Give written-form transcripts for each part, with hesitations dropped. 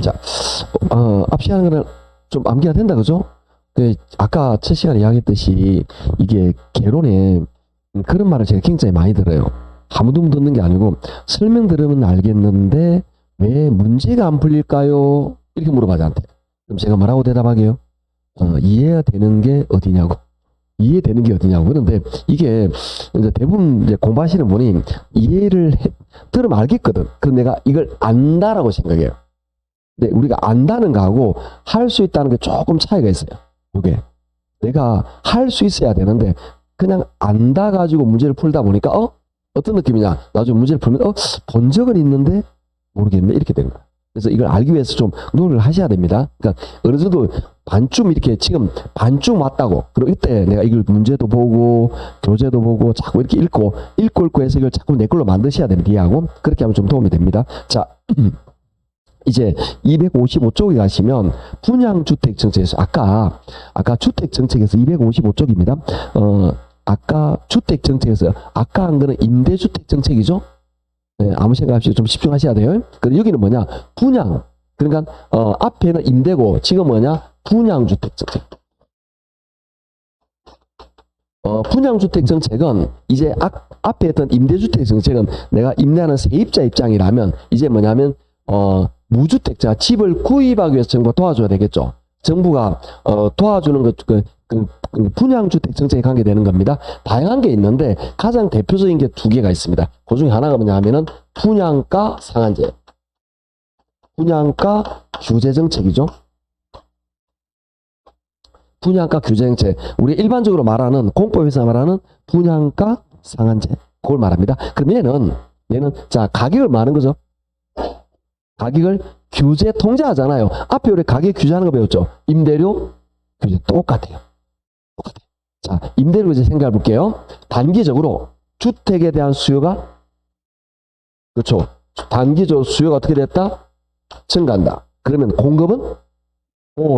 자, 앞 시간은 좀 암기가 된다, 그죠? 아까 첫 시간에 이야기했듯이 이게 개론에 그런 말을 제가 굉장히 많이 들어요. 아무도 듣는 게 아니고 설명 들으면 알겠는데 왜 문제가 안 풀릴까요? 이렇게 물어봐, 저한테. 그럼 제가 뭐라고 대답하게요? 이해가 되는 게 어디냐고. 이해되는 게 어디냐고. 그런데 이게 이제 대부분 이제 공부하시는 분이 들으면 알겠거든. 그럼 내가 이걸 안다라고 생각해요. 근데 우리가 안다는 거하고 할 수 있다는 게 조금 차이가 있어요. 그게 내가 할 수 있어야 되는데 그냥 안다 가지고 문제를 풀다 보니까 어떤 느낌이냐? 나중에 문제를 풀면 본 적은 있는데 모르겠네 이렇게 되는 거야. 그래서 이걸 알기 위해서 좀 노력을 하셔야 됩니다. 그러니까 어느 정도 반쯤 이렇게 지금 반쯤 왔다고. 그리고 이때 내가 이걸 문제도 보고 교재도 보고 자꾸 이렇게 읽고 해서 이걸 자꾸 내 걸로 만드셔야 됩니다. 이해하고 그렇게 하면 좀 도움이 됩니다. 자. 이제 255쪽에 가시면 분양주택정책에서 아까 주택정책에서 255쪽입니다. 아까 주택정책에서 아까 한 거는 임대주택정책이죠. 네, 아무 생각 없이 좀 집중하셔야 돼요. 그리고 여기는 뭐냐? 분양. 그러니까 앞에는 임대고 지금 뭐냐? 분양주택정책. 분양주택정책은 이제 앞에 했던 임대주택정책은 내가 임대하는 세입자 입장이라면 이제 뭐냐면 무주택자 집을 구입하기 위해서 정부가 도와줘야 되겠죠. 정부가 도와주는 그 분양주택 정책에 관계되는 겁니다. 다양한 게 있는데 가장 대표적인 게 두 개가 있습니다. 그 중에 하나가 뭐냐 하면은 분양가 상한제, 분양가 규제 정책이죠. 분양가 규제 정책. 우리 일반적으로 말하는 공법에서 말하는 분양가 상한제. 그걸 말합니다. 그럼 얘는 자 가격을 말하는 거죠. 가격을 규제 통제하잖아요. 앞에 우리 가격 규제하는 거 배웠죠. 임대료 규제 똑같아요. 자, 임대료 규제 생각해 볼게요. 단기적으로 주택에 대한 수요가 그렇죠. 단기적으로 수요가 어떻게 됐다? 증가한다. 그러면 공급은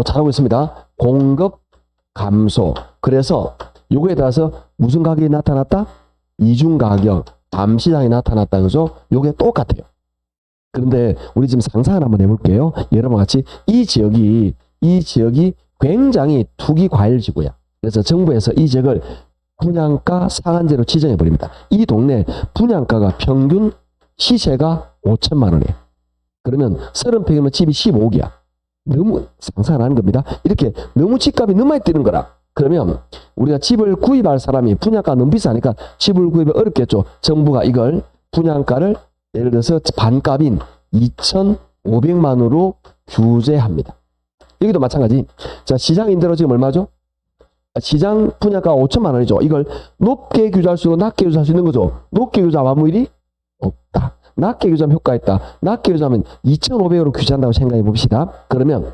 잘하고 있습니다. 공급 감소. 그래서 요거에 따라서 무슨 가격이 나타났다? 이중 가격, 밤시장이 나타났다. 그죠? 요게 똑같아요. 그런데 우리 지금 상상을 한번 해볼게요. 여러분과 같이 이 지역이 굉장히 투기 과일 지구야. 그래서 정부에서 이 지역을 분양가 상한제로 지정해 버립니다. 이 동네 분양가가 평균 시세가 5천만 원이에요. 그러면 30평이면 집이 15억이야. 너무 상상을 하는 겁니다. 이렇게 너무 집값이 너무 많이 뛰는 거라. 그러면 우리가 집을 구입할 사람이 분양가 너무 비싸니까 집을 구입이 어렵겠죠. 정부가 이걸 분양가를 예를 들어서 반값인 2,500만으로 규제합니다. 여기도 마찬가지. 자, 시장 임대료 지금 얼마죠? 시장 분양가 5천만 원이죠. 이걸 높게 규제할 수 있고 낮게 규제할 수 있는 거죠. 높게 규제하면 아무 일이 없다. 낮게 규제하면 효과가 있다. 낮게 규제하면 2,500으로 규제한다고 생각해 봅시다. 그러면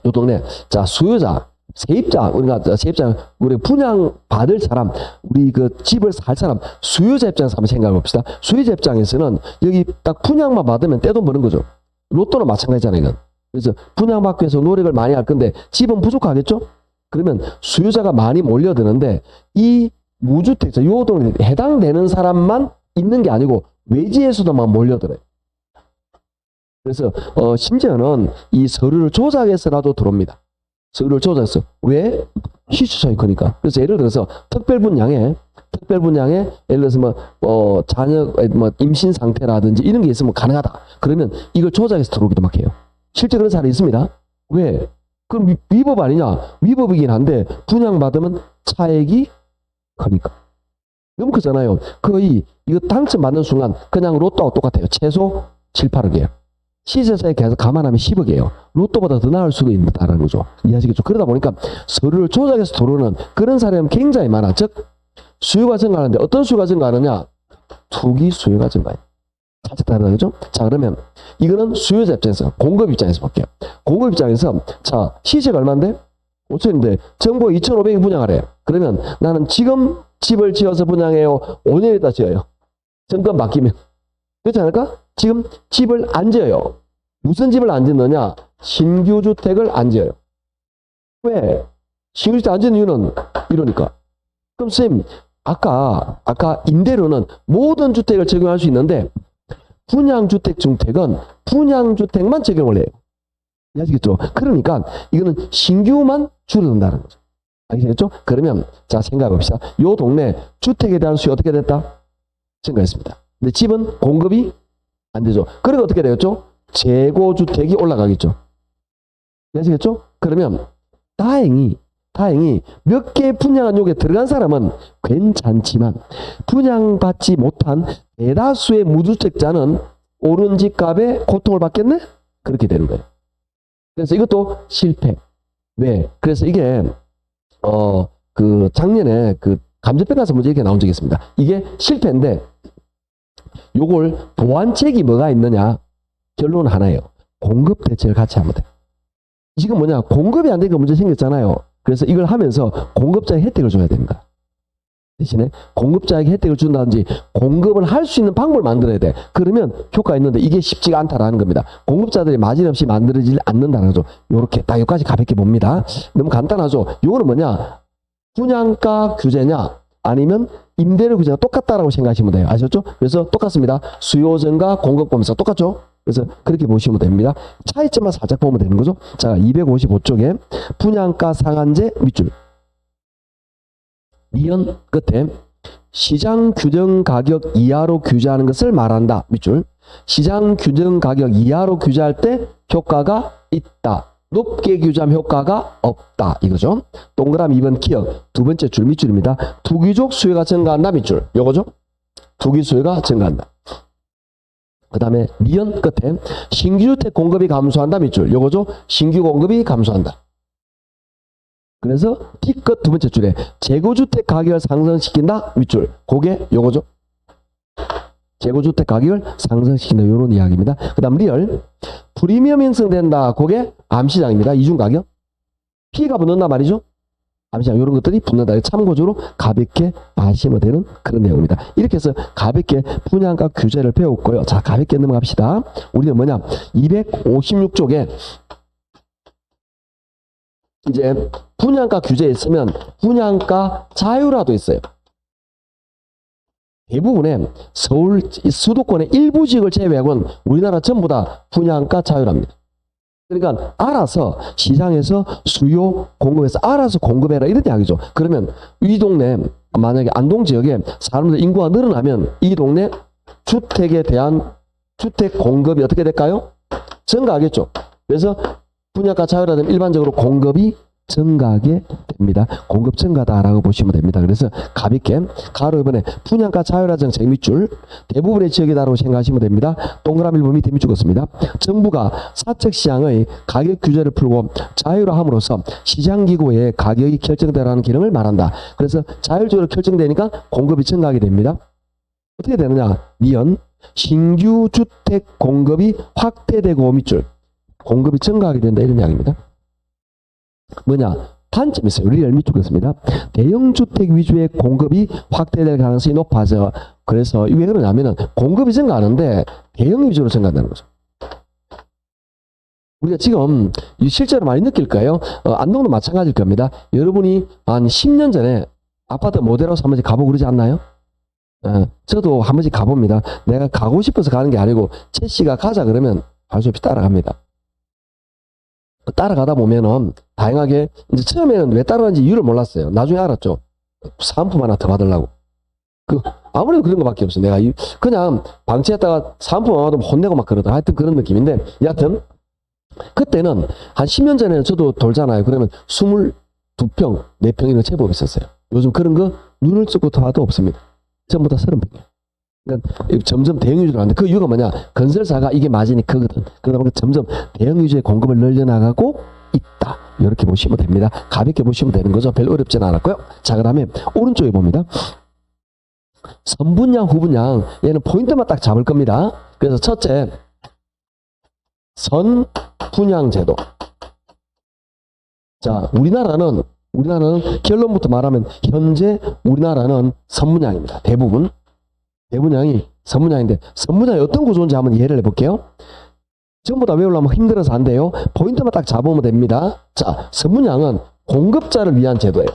이 동네 자 수요자 세입자, 우리 분양 받을 사람, 우리 그 집을 살 사람, 수요자 입장에서 한번 생각해 봅시다. 수요자 입장에서는 여기 딱 분양만 받으면 떼돈 버는 거죠. 로또는 마찬가지잖아요, 이건. 그래서 분양받기 위해서 노력을 많이 할 건데 집은 부족하겠죠? 그러면 수요자가 많이 몰려드는데 이 무주택자, 요 동네에 해당되는 사람만 있는 게 아니고 외지에서도 막 몰려들어요. 그래서 심지어는 이 서류를 조작해서라도 들어옵니다. 서류를 조작해서. 왜? 시초 차이 크니까. 그래서 예를 들어서 특별 분양에 예를 들어서 자녀 임신 상태라든지 이런 게 있으면 가능하다. 그러면 이걸 조작해서 들어오기도 막 해요. 실제 그런 사례 있습니다. 왜? 그럼 위법 아니냐? 위법이긴 한데 분양받으면 차액이 크니까. 너무 크잖아요. 거의 이거 당첨받는 순간 그냥 로또하고 똑같아요. 최소 7, 8억이에요. 시세차익 계속 감안하면 10억이에요. 로또보다 더 나을 수도 있다는 거죠. 이해하시겠죠? 그러다 보니까 서류를 조작해서 들어오는 그런 사례는 굉장히 많아. 즉 수요가 증가하는데 어떤 수요가 증가하느냐? 투기 수요가 증가해요. 살짝 다르다, 그죠? 자, 그러면 이거는 수요자 입장에서, 공급 입장에서 볼게요. 공급 입장에서 자 시세가 얼마인데? 5천인데 정부가 2,500에 분양하래요. 그러면 나는 지금 집을 지어서 분양해요. 5년 있다 지어요. 정권 바뀌면. 그렇지 않을까? 지금 집을 안 지어요. 무슨 집을 안 짓느냐? 신규 주택을 안 지어요. 왜? 신규 주택 안 짓는 이유는 이러니까. 그럼 선생님, 아까 임대료는 모든 주택을 적용할 수 있는데 분양주택 정책은 분양주택만 적용을 해요. 아시겠죠? 그러니까 이거는 신규만 줄어든다는 거죠. 아시겠죠? 그러면 자 생각해 봅시다. 요 동네 주택에 대한 수요 어떻게 됐다? 증가했습니다. 근데 집은 공급이 안 되죠. 그러니까 어떻게 되겠죠? 재고주택이 올라가겠죠. 아시겠죠? 그러면 다행히 몇 개 분양한 요게 들어간 사람은 괜찮지만 분양받지 못한 대다수의 무주택자는 오른 집값에 고통을 받겠네? 그렇게 되는 거예요. 그래서 이것도 실패. 왜? 그래서 이게 그 작년에 그 감정평가서 문제 이렇게 나온 적이 있습니다. 이게 실패인데 요걸 보완책이 뭐가 있느냐? 결론은 하나예요. 공급 대책을 같이 하면 돼. 지금 뭐냐? 공급이 안 되니까 문제 생겼잖아요. 그래서 이걸 하면서 공급자에게 혜택을 줘야 됩니다. 대신에 공급자에게 혜택을 준다든지 공급을 할 수 있는 방법을 만들어야 돼. 그러면 효과가 있는데 이게 쉽지가 않다라는 겁니다. 공급자들이 마진 없이 만들어지지 않는다는 거죠. 요렇게 딱 여기까지 가볍게 봅니다. 너무 간단하죠. 요거는 뭐냐? 분양가 규제냐 아니면 임대료 규제가 똑같다라고 생각하시면 돼요. 아셨죠? 그래서 똑같습니다. 수요 증가 공급 보면서 똑같죠? 그래서 그렇게 보시면 됩니다. 차이점만 살짝 보면 되는 거죠. 자, 255쪽에 분양가 상한제 밑줄. 미연 끝에 시장 규정 가격 이하로 규제하는 것을 말한다. 밑줄. 시장 규정 가격 이하로 규제할 때 효과가 있다. 높게 규제하면 효과가 없다. 이거죠. 동그라미 2번 기억. 두 번째 줄 밑줄입니다. 투기족 수요가 증가한다. 밑줄. 요거죠. 투기 수요가 증가한다. 그 다음에 미연 끝에 신규주택 공급이 감소한다. 밑줄. 요거죠. 신규 공급이 감소한다. 그래서 T끝 두 번째 줄에 재고주택 가격을 상승시킨다. 밑줄. 그게 요거죠. 재고주택 가격을 상승시킨다. 요런 이야기입니다. 그 다음 리얼. 프리미엄 형성된다. 그게 암시장입니다. 이중가격. 피해가 붙는다 말이죠. 암시장 이런 것들이 붙는다. 참고적으로 가볍게 아시면 되는 그런 내용입니다. 이렇게 해서 가볍게 분양가 규제를 배웠고요. 자, 가볍게 넘어갑시다. 우리는 뭐냐? 256쪽에 이제 분양가 규제에 있으면 분양가 자유라도 있어요. 대부분의 서울 수도권의 일부 지역을 제외하고는 우리나라 전부 다 분양가 자유랍니다. 그러니까 알아서 시장에서 수요 공급해서 알아서 공급해라 이런 이야기죠. 그러면 이 동네 만약에 안동 지역에 사람들 인구가 늘어나면 이 동네 주택에 대한 주택 공급이 어떻게 될까요? 증가하겠죠. 그래서 분양가 자유라면 일반적으로 공급이 증가하게 됩니다. 공급 증가다라고 보시면 됩니다. 그래서 가볍게 가로 이번에 분양가 자율화 정책 밑줄 대부분의 지역이다라고 생각하시면 됩니다. 동그라미 1번 밑에 밑줄 긋습니다. 정부가 사적 시장의 가격 규제를 풀고 자율화함으로써 시장기구의 가격이 결정되라는 기능을 말한다. 그래서 자율적으로 결정되니까 공급이 증가하게 됩니다. 어떻게 되느냐? 미연 신규 주택 공급이 확대되고 밑줄 공급이 증가하게 된다 이런 이야기입니다. 뭐냐? 단점이 있어요. 리얼 밑줄이었습니다. 대형주택 위주의 공급이 확대될 가능성이 높아져. 그래서 왜 그러냐면은 공급이 증가하는데 대형 위주로 증가한다는 거죠. 우리가 지금 실제로 많이 느낄 거예요. 안동도 마찬가지일 겁니다. 여러분이 한 10년 전에 아파트 모델하우스 한 번씩 가보고 그러지 않나요? 저도 한 번씩 가봅니다. 내가 가고 싶어서 가는 게 아니고 채 씨가 가자 그러면 할 수 없이 따라갑니다. 따라가다 보면은 다양하게 이제 처음에는 왜 따라가는지 이유를 몰랐어요. 나중에 알았죠. 사은품 하나 더 받으려고. 아무래도 그런 거밖에 없어. 내가 그냥 방치했다가 사은품 안 받으면 혼내고 막 그러다. 하여튼 그런 느낌인데 여하튼 그때는 한 10년 전에는 저도 돌잖아요. 그러면 22평, 4평 이런 제법 있었어요. 요즘 그런 거 눈을 찍고 봐도 없습니다. 전부 다 30평. 그러니까 점점 대형 위주로 하는데 그 이유가 뭐냐? 건설사가 이게 마진이 크거든. 그러다 보니까 점점 대형 위주의 공급을 늘려나가고 있다. 이렇게 보시면 됩니다. 가볍게 보시면 되는 거죠. 별로 어렵지는 않았고요. 자, 그 다음에 오른쪽에 봅니다. 선분양, 후분양. 얘는 포인트만 딱 잡을 겁니다. 그래서 첫째, 선분양제도. 자, 우리나라는 결론부터 말하면 현재 우리나라는 선분양입니다. 대분양이 선분양인데 선분양이 어떤 구조인지 한번 이해를 해볼게요. 전부 다 외우려면 힘들어서 안 돼요. 포인트만 딱 잡으면 됩니다. 자, 선분양은 공급자를 위한 제도예요.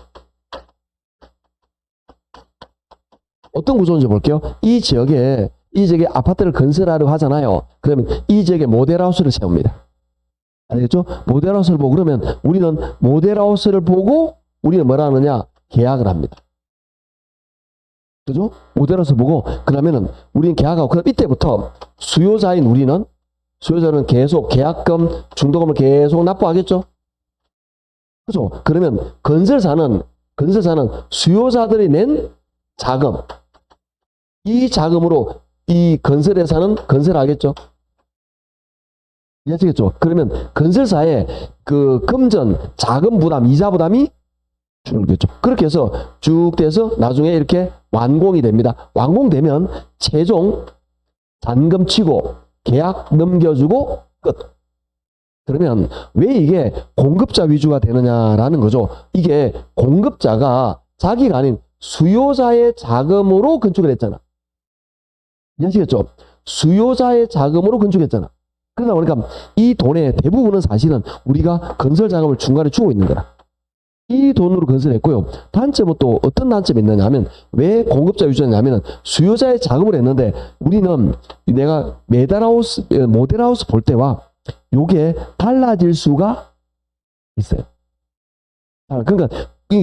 어떤 구조인지 볼게요. 이 지역에 이 지역에 아파트를 건설하려고 하잖아요. 그러면 이 지역에 모델하우스를 세웁니다. 알겠죠? 모델하우스를 보고 그러면 우리는 모델하우스를 보고 우리는 뭐라 하느냐? 계약을 합니다. 그죠? 모델하우스 보고 그러면은 우리는 계약하고 그럼 이때부터 수요자인 수요자는 계속 계약금, 중도금을 계속 납부하겠죠? 그죠? 그러면 건설사는 수요자들이 낸 자금, 이 자금으로 이 건설회사는 건설하겠죠? 이해하시겠죠? 그러면 건설사의 그 금전, 자금 부담, 이자 부담이 줄겠죠. 그렇게 해서 쭉 돼서 나중에 이렇게 완공이 됩니다. 완공되면 최종 잔금 치고 계약 넘겨주고 끝. 그러면 왜 이게 공급자 위주가 되느냐라는 거죠. 이게 공급자가 자기가 아닌 수요자의 자금으로 건축을 했잖아. 이해하시겠죠? 수요자의 자금으로 건축했잖아. 그러다 보니까 이 돈의 대부분은 사실은 우리가 건설 자금을 중간에 주고 있는 거라. 이 돈으로 건설했고요. 단점은 또 어떤 단점이 있느냐 하면 왜 공급자 위주냐면 수요자의 자금을 했는데 우리는 내가 모델하우스 볼 때와 요게 달라질 수가 있어요. 그러니까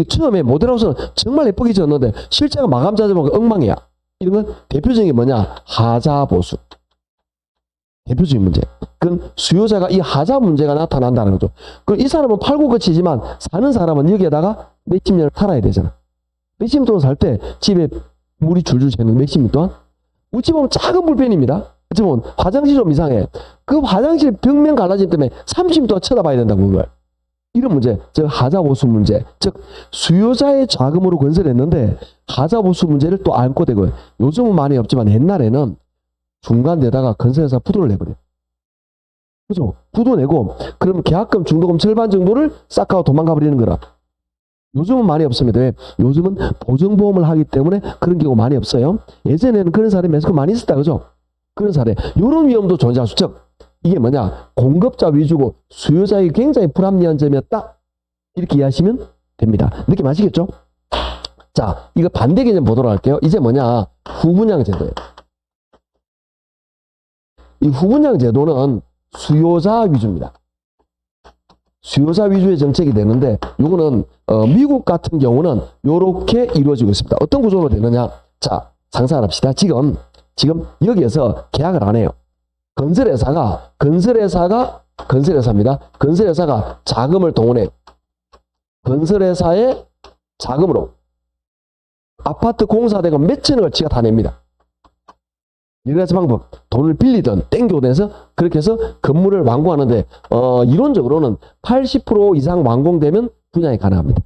처음에 모델하우스는 정말 예쁘게 지었는데 실제가 마감 자재 보면 엉망이야. 이런 건 대표적인 게 뭐냐? 하자 보수. 대표적인 문제. 그건 수요자가 이 하자 문제가 나타난다는 거죠. 그럼 이 사람은 팔고 그치지만 사는 사람은 여기에다가 몇십 년을 살아야 되잖아. 몇십 년 동안 살 때 집에 물이 줄줄 새는 몇십 년 동안? 우리 집 보면 작은 불펜입니다. 어찌 보면 화장실 좀 이상해. 그 화장실 벽면 갈라짐 때문에 30년 동안 쳐다봐야 된다고 그걸. 이런 문제, 즉 하자보수 문제, 즉 수요자의 자금으로 건설했는데 하자보수 문제를 또 안고 되고요. 요즘은 많이 없지만 옛날에는 중간에다가 건설회사 부도를 내버려. 그죠? 부도 내고 그러면 계약금, 중도금 절반 정도를 싹 하고 도망가 버리는 거라. 요즘은 많이 없습니다. 왜? 요즘은 보증보험을 하기 때문에 그런 경우 많이 없어요. 예전에는 그런 사례 매스컴 많이 있었다. 그죠? 그런 사례. 이런 위험도 존재할 수 있죠. 이게 뭐냐? 공급자 위주고 수요자에게 굉장히 불합리한 점이었다. 이렇게 이해하시면 됩니다. 느낌 아시겠죠? 자, 이거 반대 개념 보도록 할게요. 이제 뭐냐? 후분양 제도예요. 이 후분양 제도는 수요자 위주입니다. 수요자 위주의 정책이 되는데 요거는 미국 같은 경우는 요렇게 이루어지고 있습니다. 어떤 구조로 되느냐? 자, 상상을 합시다. 지금 여기에서 계약을 안 해요. 건설회사입니다. 건설회사가 자금을 동원해. 건설회사의 자금으로 아파트 공사대금 몇천억을 지가 다 냅니다. 여러 가지 방법, 돈을 빌리든 땡겨내서 그렇게 해서 건물을 완공하는데 이론적으로는 80% 이상 완공되면 분양이 가능합니다.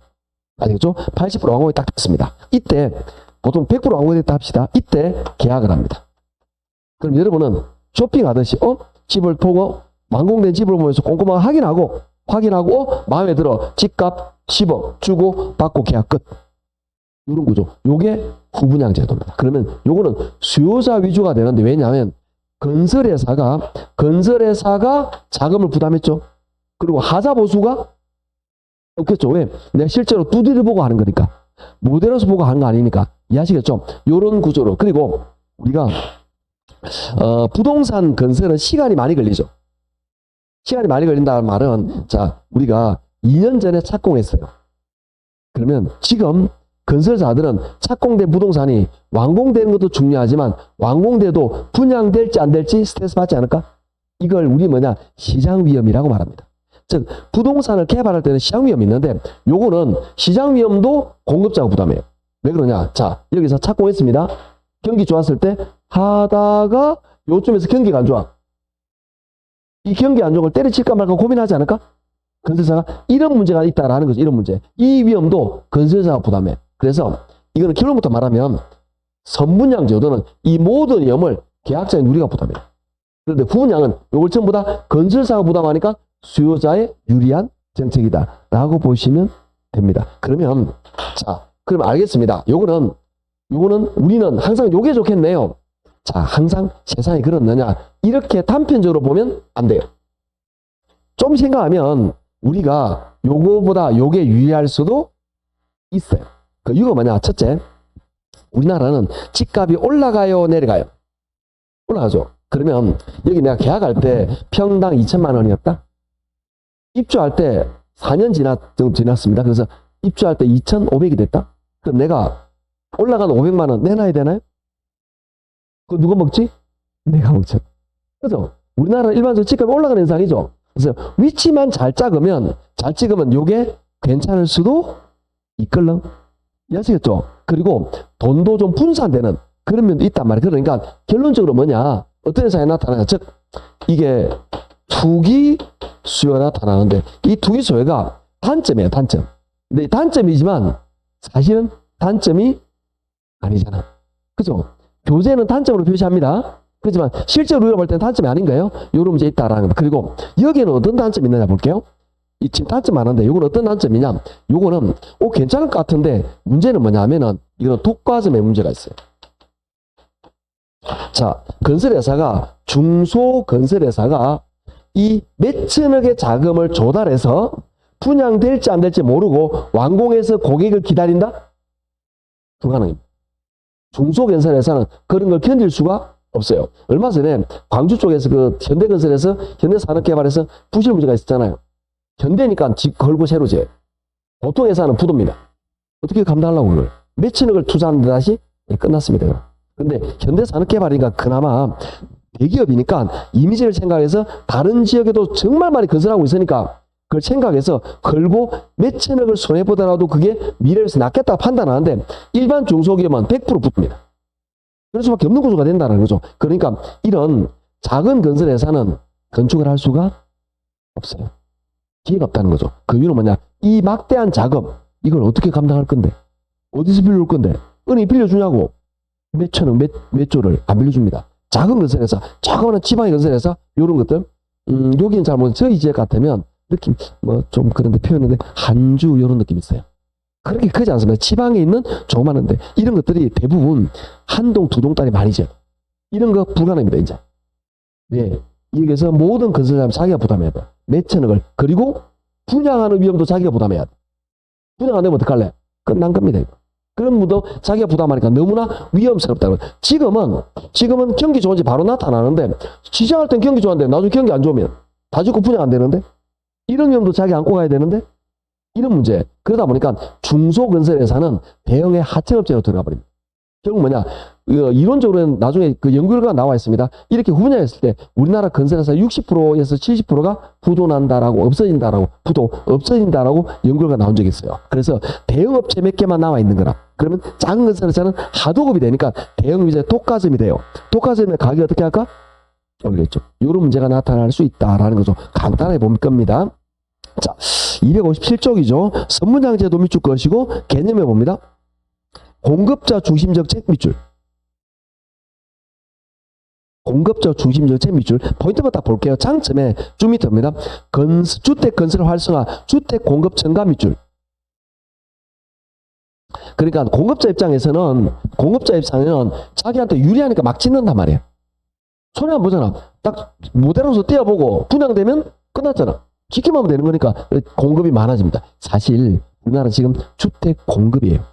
아시겠죠? 80% 완공이 딱 됐습니다. 이때 보통 100% 완공이 됐다 합시다. 이때 계약을 합니다. 그럼 여러분은 쇼핑하듯이 집을 보고 완공된 집을 보면서 꼼꼼하게 확인하고 마음에 들어 집값 10억 주고 받고 계약 끝. 이런 구조. 요게 후분양 제도입니다. 그러면 요거는 수요자 위주가 되는데 왜냐하면 건설회사가 자금을 부담했죠. 그리고 하자 보수가 없겠죠. 왜? 내가 실제로 두드려 보고 하는 거니까. 모델하우스 보고 하는 거 아니니까. 이해하시겠죠? 요런 구조로. 그리고 우리가 부동산 건설은 시간이 많이 걸리죠. 시간이 많이 걸린다는 말은 자, 우리가 2년 전에 착공했어요. 그러면 지금 건설사들은 착공된 부동산이 완공되는 것도 중요하지만 완공돼도 분양될지 안 될지 스트레스 받지 않을까? 이걸 우리 시장 위험이라고 말합니다. 즉 부동산을 개발할 때는 시장 위험이 있는데 요거는 시장 위험도 공급자가 부담해요. 왜 그러냐? 자, 여기서 착공했습니다. 경기 좋았을 때 하다가 요쯤에서 경기가 안 좋아. 이 경기 안 좋은 걸 때려칠까 말까 고민하지 않을까? 건설사가 이런 문제가 있다라는 거죠. 이런 문제. 이 위험도 건설사가 부담해. 그래서 이거는 결론부터 말하면 선분양 제도는 이 모든 위험을 계약자인 우리가 부담해요. 그런데 후분양은 이걸 전부 다 건설사가 부담하니까 수요자의 유리한 정책이다 라고 보시면 됩니다. 그러면 그럼 알겠습니다. 요거는 우리는 항상 요게 좋겠네요. 자, 항상 세상이 그렇느냐? 이렇게 단편적으로 보면 안 돼요. 좀 생각하면 우리가 요거보다 요게 유리할 수도 있어요. 그 이유가 뭐냐? 첫째, 우리나라는 집값이 올라가요, 내려가요? 올라가죠. 그러면 여기 내가 계약할 때 평당 2천만 원이었다. 입주할 때 4년 지났습니다. 그래서 입주할 때 2,500이 됐다. 그럼 내가 올라간 500만 원 내놔야 되나요? 그거 누가 먹지? 내가 먹죠. 그죠? 우리나라 일반적으로 집값이 올라가는 현상이죠. 그래서 위치만 잘 찍으면 요게 괜찮을 수도 있걸렁. 이해하시겠죠? 그리고 돈도 좀 분산되는 그런 면도 있단 말이에요. 그러니까 결론적으로 뭐냐? 어떤 현상이 나타나냐? 즉, 이게 투기 수요가 나타나는데 이 투기 수요가 단점이에요, 단점. 근데 단점이지만 사실은 단점이 아니잖아. 그죠? 교재는 단점으로 표시합니다. 그렇지만 실제로 우리가 볼 때는 단점이 아닌가요? 요런 문제 있다라는 거. 그리고 여기는 어떤 단점이 있느냐 볼게요. 이 지금 단점 많은데 요건 어떤 단점이냐? 요거는 괜찮을 것 같은데 문제는 뭐냐면은 이거는 독과점의 문제가 있어요. 자, 건설회사가 중소건설회사가 이 몇천억의 자금을 조달해서 분양될지 안 될지 모르고 완공해서 고객을 기다린다? 불가능입니다. 중소건설회사는 그런 걸 견딜 수가 없어요. 얼마 전에 광주 쪽에서 그 현대건설에서 현대산업개발에서 부실 문제가 있었잖아요. 현대니까 집 걸고 새로 재. 보통 회사는 부도입니다. 어떻게 감당하려고 그걸? 몇천억을 투자하는데 다시 끝났습니다. 근데 현대산업개발이니까 그나마 대기업이니까 이미지를 생각해서 다른 지역에도 정말 많이 건설하고 있으니까 그걸 생각해서 걸고 몇천억을 손해보더라도 그게 미래에서 낫겠다 판단하는데 일반 중소기업은 100% 붙습니다. 그럴 수밖에 없는 구조가 된다는 거죠. 그러니까 이런 작은 건설회사는 건축을 할 수가 없어요. 기회가 없다는 거죠. 그 이유는 뭐냐? 이 막대한 자금 이걸 어떻게 감당할 건데? 어디서 빌려올 건데? 은행이 빌려주냐고? 몇 천억, 몇 조를 안 빌려줍니다. 작은 건설회사, 작은 지방의 건설회사 이런 것들 여기는 잘 모르는 저희 지역 같으면 느낌 뭐 좀 그런데 표현인데 한주 이런 느낌이 있어요. 그렇게 크지 않습니다. 지방에 있는 조그마한데 이런 것들이 대부분 한 동, 두 동짜리 많이죠. 이런 거 불가능합니다. 이제. 네. 여기서 모든 건설사람 자기가 부담해야 돼. 몇천억을. 그리고 분양하는 위험도 자기가 부담해야 돼. 분양 안 되면 어떡할래? 끝난 겁니다. 이거. 그런 것도 자기가 부담하니까 너무나 위험스럽다고. 지금은 경기 좋은지 바로 나타나는데 시장할 땐 경기 좋은데 나중에 경기 안 좋으면 다 짓고 분양 안 되는데 이런 위험도 자기 안고 가야 되는데 이런 문제. 그러다 보니까 중소건설회사는 대형의 하청업체로 들어가 버립니다. 결국 뭐냐? 이론적으로는 나중에 그 연구 결과가 나와 있습니다. 이렇게 분야했을 때 우리나라 건설회사 60%에서 70%가 부도난다라고 없어진다라고 연구 결과가 나온 적이 있어요. 그래서 대형업체 몇 개만 나와 있는 거라. 그러면 작은 건설회사는 하도급이 되니까 대형이 이제 독과점이 돼요. 독과점의 가격이 어떻게 할까? 올렸죠. 이런 문제가 나타날 수 있다라는 거죠. 간단하게 볼 겁니다. 자, 257쪽이죠. 선문양제도 밑줄 것이고 개념해 봅니다. 공급자 중심적 책밑줄. 공급자 중심적 책밑줄. 포인트만 딱 볼게요. 장점에 쭉 밑입니다. 주택 건설 활성화, 주택 공급 증가 밑줄. 그러니까 공급자 입장에서는 자기한테 유리하니까 막 짓는단 말이에요. 손해 안 보잖아. 딱 모델로서 떼어보고 분양되면 끝났잖아. 지키면 되는 거니까 공급이 많아집니다. 사실 우리나라 지금 주택 공급이에요.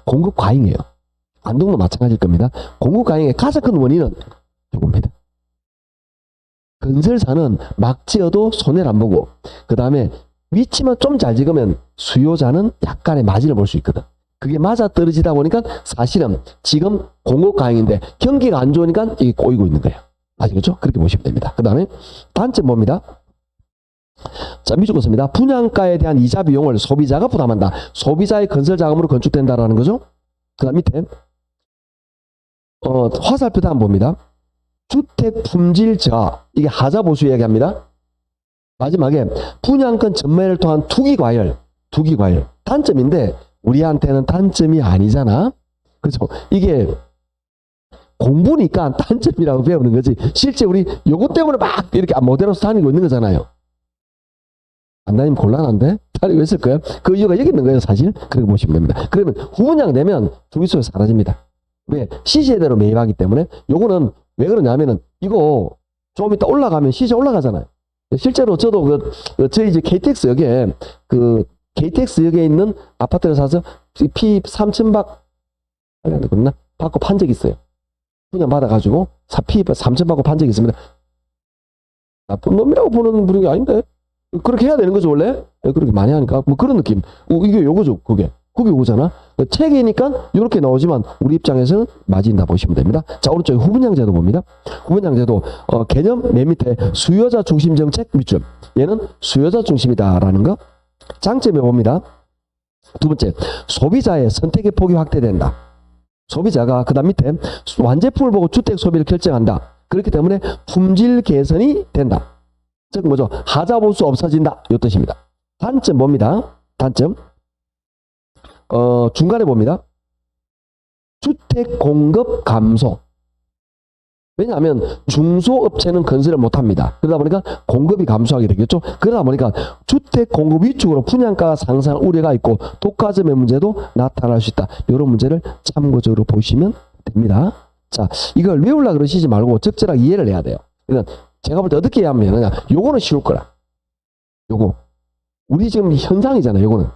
공급 과잉이에요. 안동도 마찬가지일 겁니다. 공급 과잉의 가장 큰 원인은 이겁니다. 건설사는 막 지어도 손해를 안 보고 그 다음에 위치만 좀 잘 지으면 수요자는 약간의 마진을 볼 수 있거든. 그게 맞아 떨어지다 보니까 사실은 지금 공급 과잉인데 경기가 안 좋으니까 이게 꼬이고 있는 거예요. 아시겠죠? 그렇게 보시면 됩니다. 그 다음에 단점 뭡니다? 자, 밑줄 씁니다. 분양가에 대한 이자 비용을 소비자가 부담한다. 소비자의 건설 자금으로 건축된다라는 거죠. 그 다음 밑에 화살표 다음 봅니다. 주택 품질 저하. 이게 하자 보수 이야기합니다. 마지막에 분양권 전매를 통한 투기 과열. 단점인데 우리한테는 단점이 아니잖아. 그죠? 이게 공부니까 단점이라고 배우는 거지. 실제 우리 요거 때문에 막 이렇게 모델로서 다니고 있는 거잖아요. 안 다니면 곤란한데? 다니고 있을 거예요. 그 이유가 여기 있는 거예요, 사실. 그렇게 보시면 됩니다. 그러면 후분양 되면 투기수요 사라집니다. 왜? 시세대로 매입하기 때문에. 요거는 왜 그러냐면은 이거 좀 이따 올라가면 시세 올라가잖아요. 실제로 저도 저희 이제 KTX역에 KTX역에 있는 아파트를 사서 P 3,000박 받고 판 적이 있어요. 분양받아가지고 사피 3천 받고 판 적이 있습니다. 나쁜 놈이라고 보는 분위기 아닌데? 그렇게 해야 되는 거죠, 원래? 그렇게 많이 하니까. 뭐 그런 느낌. 이게 요거죠, 그게. 그게 요거잖아. 책이니까 이렇게 나오지만 우리 입장에서는 맞인다 보시면 됩니다. 자, 오른쪽에 후분양제도 봅니다. 후분양제도 개념 맨 밑에 수요자 중심 정책 밑줄. 얘는 수요자 중심이다라는 거. 장점에 봅니다. 두 번째, 소비자의 선택의 폭이 확대된다. 소비자가 그 다음 밑에 완제품을 보고 주택 소비를 결정한다. 그렇기 때문에 품질 개선이 된다. 즉 뭐죠? 하자 볼 수 없어진다. 이 뜻입니다. 단점 봅니다. 단점. 중간에 봅니다. 주택 공급 감소. 왜냐하면 중소업체는 건설을 못합니다. 그러다 보니까 공급이 감소하게 되겠죠. 그러다 보니까 주택 공급 위축으로 분양가 상승 우려가 있고 독과점의 문제도 나타날 수 있다. 이런 문제를 참고적으로 보시면 됩니다. 자, 이걸 외우려고 그러시지 말고 적절하게 이해를 해야 돼요. 그러니까 제가 볼 때 어떻게 이해하면 되느냐. 요거는 쉬울 거라. 요거. 우리 지금 현상이잖아요. 요거는.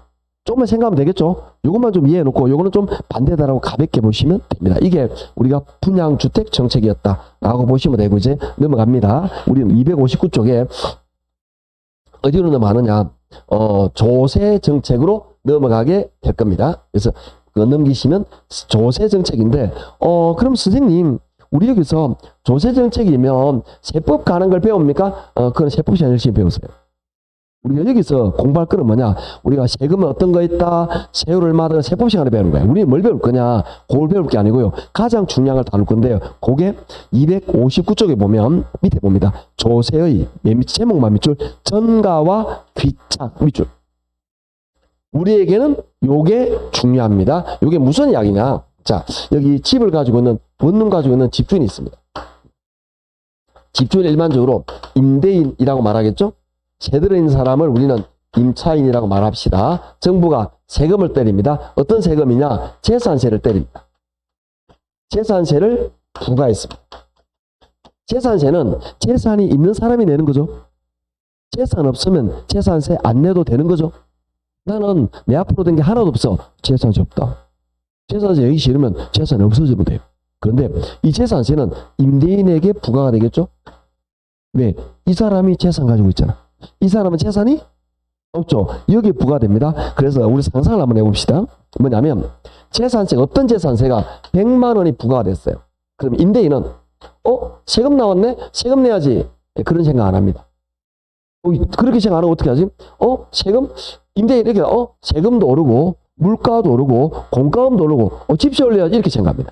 조금만 생각하면 되겠죠. 요것만 좀 이해해놓고 요거는 좀 반대다라고 가볍게 보시면 됩니다. 이게 우리가 분양주택 정책이었다라고 보시면 되고 이제 넘어갑니다. 우리는 259쪽에 어디로 넘어가느냐. 조세 정책으로 넘어가게 될 겁니다. 그래서 그거 넘기시면 조세 정책인데 그럼 선생님 우리 여기서 조세 정책이면 세법 가는 걸 배웁니까? 그건 세법 시간 열심히 배우세요. 우리가 여기서 공부할 거는 뭐냐? 우리가 세금은 어떤 거 있다, 세율을 얼마다 세법 시간에 배우는 거야. 우리는 뭘 배울 거냐? 그걸 배울 게 아니고요. 가장 중요한 걸 다룰 건데요. 그게 259쪽에 보면 밑에 봅니다. 조세의 제목만 밑줄, 전가와 귀착 밑줄. 우리에게는 요게 중요합니다. 요게 무슨 이야기냐? 자, 여기 집을 가지고 있는, 원룸 가지고 있는 집주인이 있습니다. 집주인 일반적으로 임대인이라고 말하겠죠? 제대로 있는 사람을 우리는 임차인이라고 말합시다. 정부가 세금을 때립니다. 어떤 세금이냐? 재산세를 때립니다. 재산세를 부과했습니다. 재산세는 재산이 있는 사람이 내는 거죠. 재산 없으면 재산세 안 내도 되는 거죠. 나는 내 앞으로 된 게 하나도 없어. 재산세 없다. 재산세 내기 싫으면 재산이 없어지면 돼요. 그런데 이 재산세는 임대인에게 부과가 되겠죠? 왜? 이 사람이 재산 가지고 있잖아. 이 사람은 재산이 없죠. 여기에 부과됩니다. 그래서 우리 상상을 한번 해봅시다. 뭐냐면 재산세가 어떤 재산세가 100만 원이 부과가 됐어요. 그럼 임대인은 세금 나왔네? 세금 내야지. 그런 생각 안 합니다. 그렇게 생각 안 하고 어떻게 하지? 세금? 임대인 이렇게 세금도 오르고 물가도 오르고 공과금도 오르고 집세 올려야지 이렇게 생각합니다.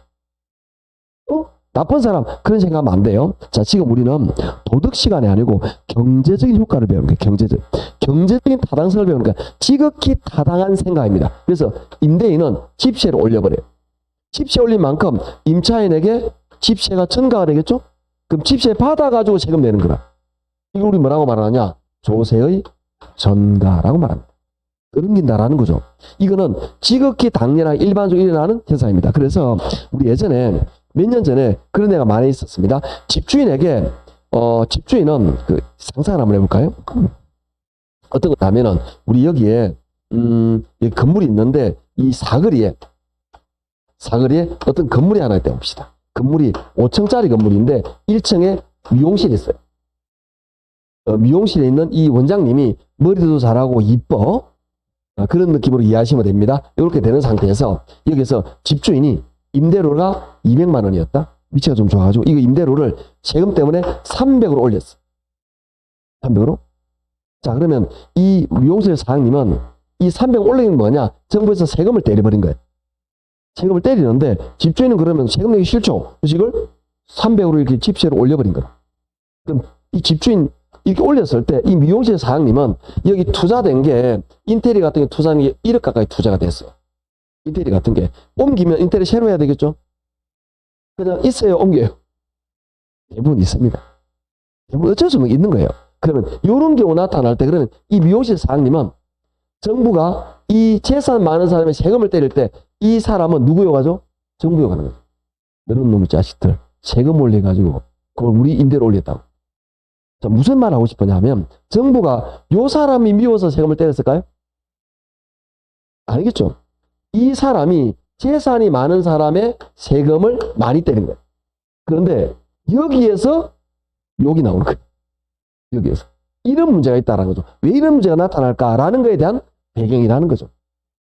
나쁜 사람 그런 생각하면 안 돼요. 자, 지금 우리는 도덕 시간이 아니고 경제적인 효과를 배우는 거예요. 경제적인 타당성을 배우는 거예요. 지극히 타당한 생각입니다. 그래서 임대인은 집세를 올려버려요. 집세 올린 만큼 임차인에게 집세가 전가가 되겠죠? 그럼 집세 받아가지고 세금 내는 거라. 이걸 우리 뭐라고 말하느냐? 조세의 전가라고 말합니다. 끊긴다라는 거죠. 이거는 지극히 당연하게 일반적으로 일어나는 현상입니다. 그래서 우리 예전에 몇 년 전에 그런 애가 많이 있었습니다. 집주인에게 집주인은 그 상상을 한번 해볼까요? 어떤 거냐면은 우리 여기에 여기 건물이 있는데 이 사거리에 어떤 건물이 하나 있다 봅시다. 건물이 5층짜리 건물인데 1층에 미용실이 있어요. 미용실에 있는 이 원장님이 머리도 잘하고 이뻐. 그런 느낌으로 이해하시면 됩니다. 이렇게 되는 상태에서 여기서 집주인이 임대료가 200만 원이었다. 위치가 좀 좋아가지고 이거 임대료를 세금 때문에 300으로 올렸어. 300으로? 자, 그러면 이 미용실 사장님은 이 300 올리는 게 뭐냐? 정부에서 세금을 때려버린 거예요. 세금을 때리는데 집주인은 그러면 세금 내기 싫죠. 그래서 이걸 300으로 이렇게 집세를 올려버린 거야. 그럼 이 집주인 이렇게 올렸을 때 이 미용실 사장님은 여기 투자된 게 인테리어 같은 게 투자하는 게 1억 가까이 투자가 됐어요. 인테리어 같은 게 옮기면 인테리어 새로 해야 되겠죠. 그냥 있어요, 옮겨요. 대부분 있습니다. 대부분 어쩔 수 없는 게 있는 거예요. 그러면 이런 경우 나타날 때 그러면 이 미용실 사장님은 정부가 이 재산 많은 사람의 세금을 때릴 때 이 사람은 누구 욕하죠? 정부 욕하는 거죠. 이런 놈의 자식들 세금 올려가지고 그걸 우리 임대료 올렸다고. 자, 무슨 말 하고 싶으냐 하면 정부가 요 사람이 미워서 세금을 때렸을까요? 아니겠죠. 이 사람이 재산이 많은 사람의 세금을 많이 때린 거예요. 그런데 여기에서 욕이 나오는 거예요. 여기에서. 이런 문제가 있다는 거죠. 왜 이런 문제가 나타날까라는 거에 대한 배경이라는 거죠.